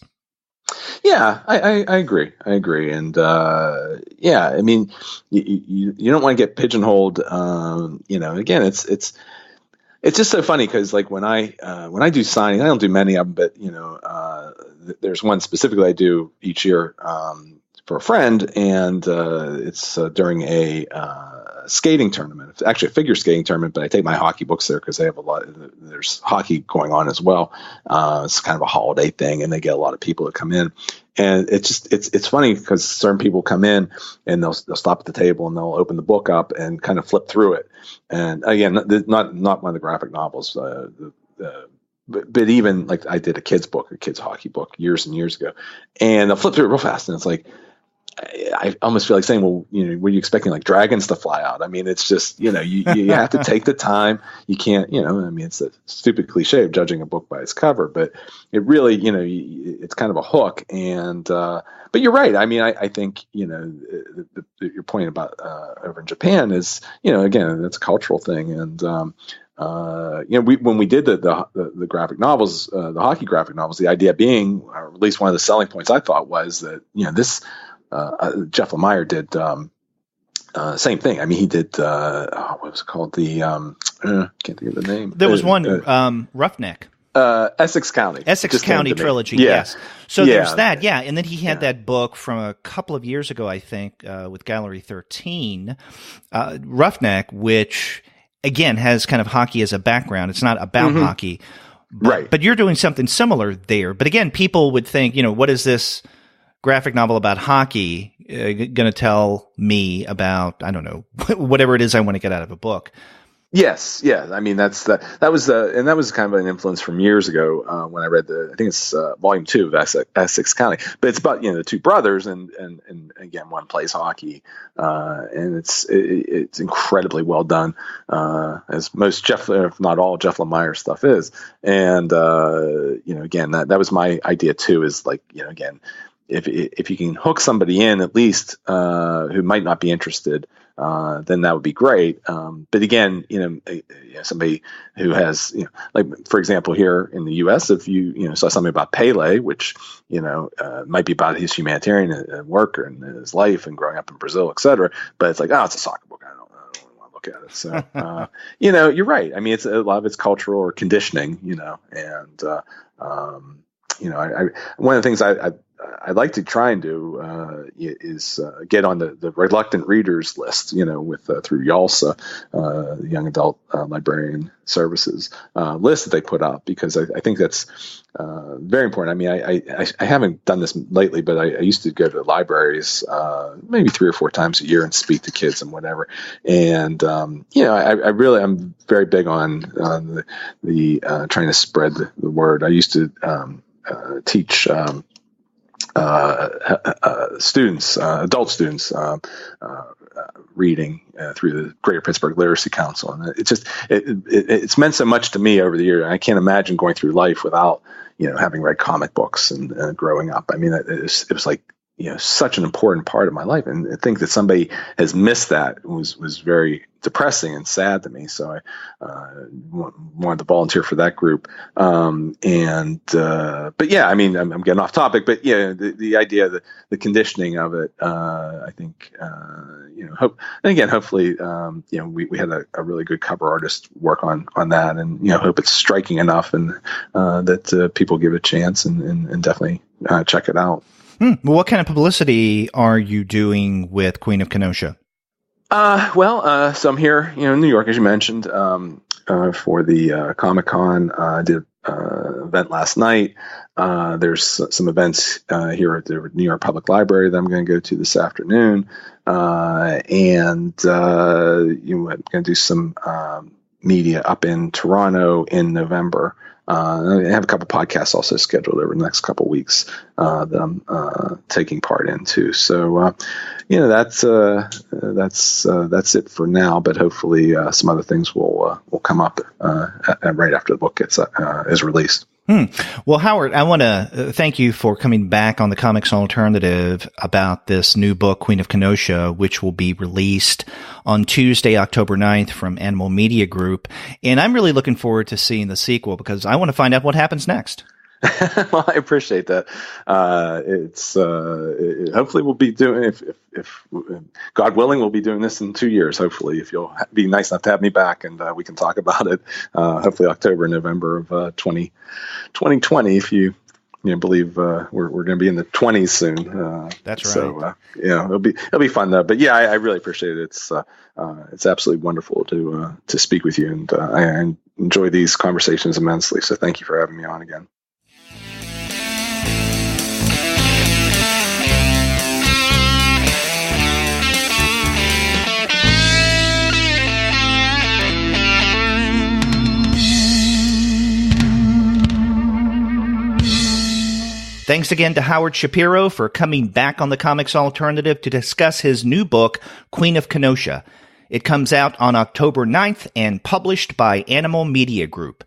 Yeah, I agree. And I mean, you don't want to get pigeonholed. Again, it's just so funny because like when I do signing, I don't do many of them, but there's one specifically I do each year for a friend, and it's during a skating tournament. It's actually a figure skating tournament, but I take my hockey books there because they have there's hockey going on as well. It's kind of a holiday thing, and they get a lot of people that come in. And it's funny because certain people come in and they'll stop at the table and they'll open the book up and kind of flip through it. And again, not one of the graphic novels, but even like I did a kid's hockey book years and years ago, and they'll flip through it real fast, and it's like, I almost feel like saying, well, were you expecting like dragons to fly out? I mean, it's just, you have to take the time. You can't, I mean, it's a stupid cliche of judging a book by its cover, but it really, it's kind of a hook. And, but you're right. I mean, I think, your point about over in Japan is, again, that's a cultural thing. And, when we did the graphic novels, the hockey graphic novels, the idea being, or at least one of the selling points I thought was that, this, Jeff Lemire did same thing. I mean, he did what was it called? The can't think of the name. There was one Roughneck. Essex County Trilogy. Yeah. Yes. So there's that. Yeah, and then he had that book from a couple of years ago, I think, with Gallery 13, Roughneck, which again has kind of hockey as a background. It's not about hockey, right? But you're doing something similar there. But again, people would think, what is this graphic novel about hockey going to tell me about, I don't know, whatever it is I want to get out of a book. Yes. Yeah. I mean, that was kind of an influence from years ago when I read I think it's volume 2 of Essex County, but it's about, the two brothers and again, one plays hockey, and it's incredibly well done, as most Jeff, if not all Jeff Lemire stuff is. And, again, that was my idea too, is like, again, if you can hook somebody in at least who might not be interested, then that would be great. But again, somebody who has, like for example, here in the U.S., if you saw something about Pele, which might be about his humanitarian work and his life and growing up in Brazil, et cetera. But it's like, it's a soccer book. I don't really want to look at it. So you're right. I mean, it's a lot of it's cultural or conditioning, and one of the things I'd like to try and do is get on the reluctant readers list, with through YALSA, the Young Adult Librarian Services list that they put up, because I think that's very important. I mean, I haven't done this lately, but I used to go to libraries maybe 3 or 4 times a year and speak to kids and whatever. And I'm very big on the trying to spread the word. I used to teach students, adult students, reading through the Greater Pittsburgh Literacy Council, and it's meant so much to me over the years. I can't imagine going through life without having read comic books and growing up. I mean, it was like such an important part of my life, and I think that somebody has missed that was very depressing and sad to me. So I wanted to volunteer for that group. But yeah, I mean, I'm getting off topic, but yeah, the idea that the conditioning of it, I think, hopefully, we had a really good cover artist work on that, and, hope it's striking enough and that people give it a chance and definitely check it out. Well, what kind of publicity are you doing with Queen of Kenosha? So I'm here, in New York, as you mentioned, for the Comic-Con. I did an event last night. There's some events here at the New York Public Library that I'm going to go to this afternoon. I'm going to do some media up in Toronto in November. I have a couple podcasts also scheduled over the next couple weeks that I'm taking part in too. So, that's it for now. But hopefully, some other things will come up right after the book is released. Well, Howard, I want to thank you for coming back on the Comics Alternative about this new book, Queen of Kenosha, which will be released on Tuesday, October 9th from Animal Media Group. And I'm really looking forward to seeing the sequel because I want to find out what happens next. Well, I appreciate that. Hopefully we'll be doing, if God willing, we'll be doing this in 2 years. Hopefully, if you'll be nice enough to have me back and we can talk about it. Hopefully October, November of 2020. If you believe we're going to be in the 20s soon. That's right. So it'll be fun though. But yeah, I really appreciate it. It's absolutely wonderful to speak with you, and I enjoy these conversations immensely. So thank you for having me on again. Thanks again to Howard Shapiro for coming back on the Comics Alternative to discuss his new book, Queen of Kenosha. It comes out on October 9th and published by Animal Media Group.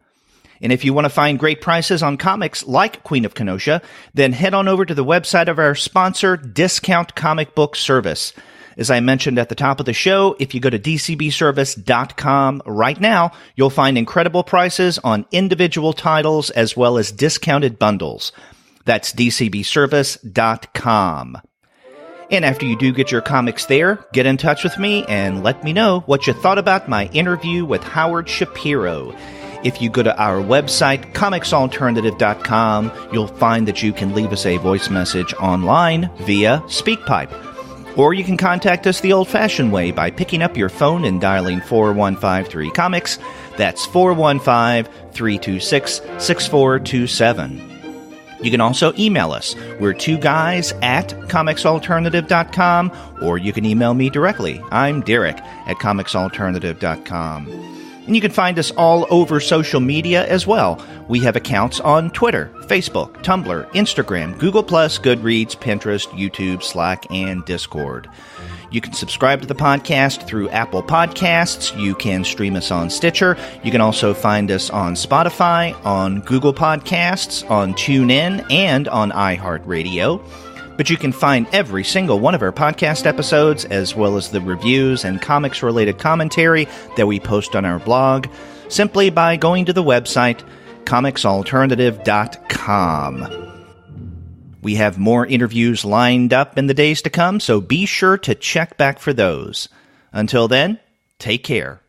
And if you want to find great prices on comics like Queen of Kenosha, then head on over to the website of our sponsor, Discount Comic Book Service. As I mentioned at the top of the show, if you go to dcbservice.com right now, you'll find incredible prices on individual titles as well as discounted bundles. That's dcbservice.com. And after you do get your comics there, get in touch with me and let me know what you thought about my interview with Howard Shapiro. If you go to our website, comicsalternative.com, you'll find that you can leave us a voice message online via SpeakPipe. Or you can contact us the old-fashioned way by picking up your phone and dialing 4153-COMICS. That's 415-326-6427. You can also email us. We're 2guys@comicsalternative.com, or you can email me directly. I'm Derek at comicsalternative.com. And you can find us all over social media as well. We have accounts on Twitter, Facebook, Tumblr, Instagram, Google+, Goodreads, Pinterest, YouTube, Slack, and Discord. You can subscribe to the podcast through Apple Podcasts. You can stream us on Stitcher. You can also find us on Spotify, on Google Podcasts, on TuneIn, and on iHeartRadio. But you can find every single one of our podcast episodes, as well as the reviews and comics-related commentary that we post on our blog, simply by going to the website, comicsalternative.com. We have more interviews lined up in the days to come, so be sure to check back for those. Until then, take care.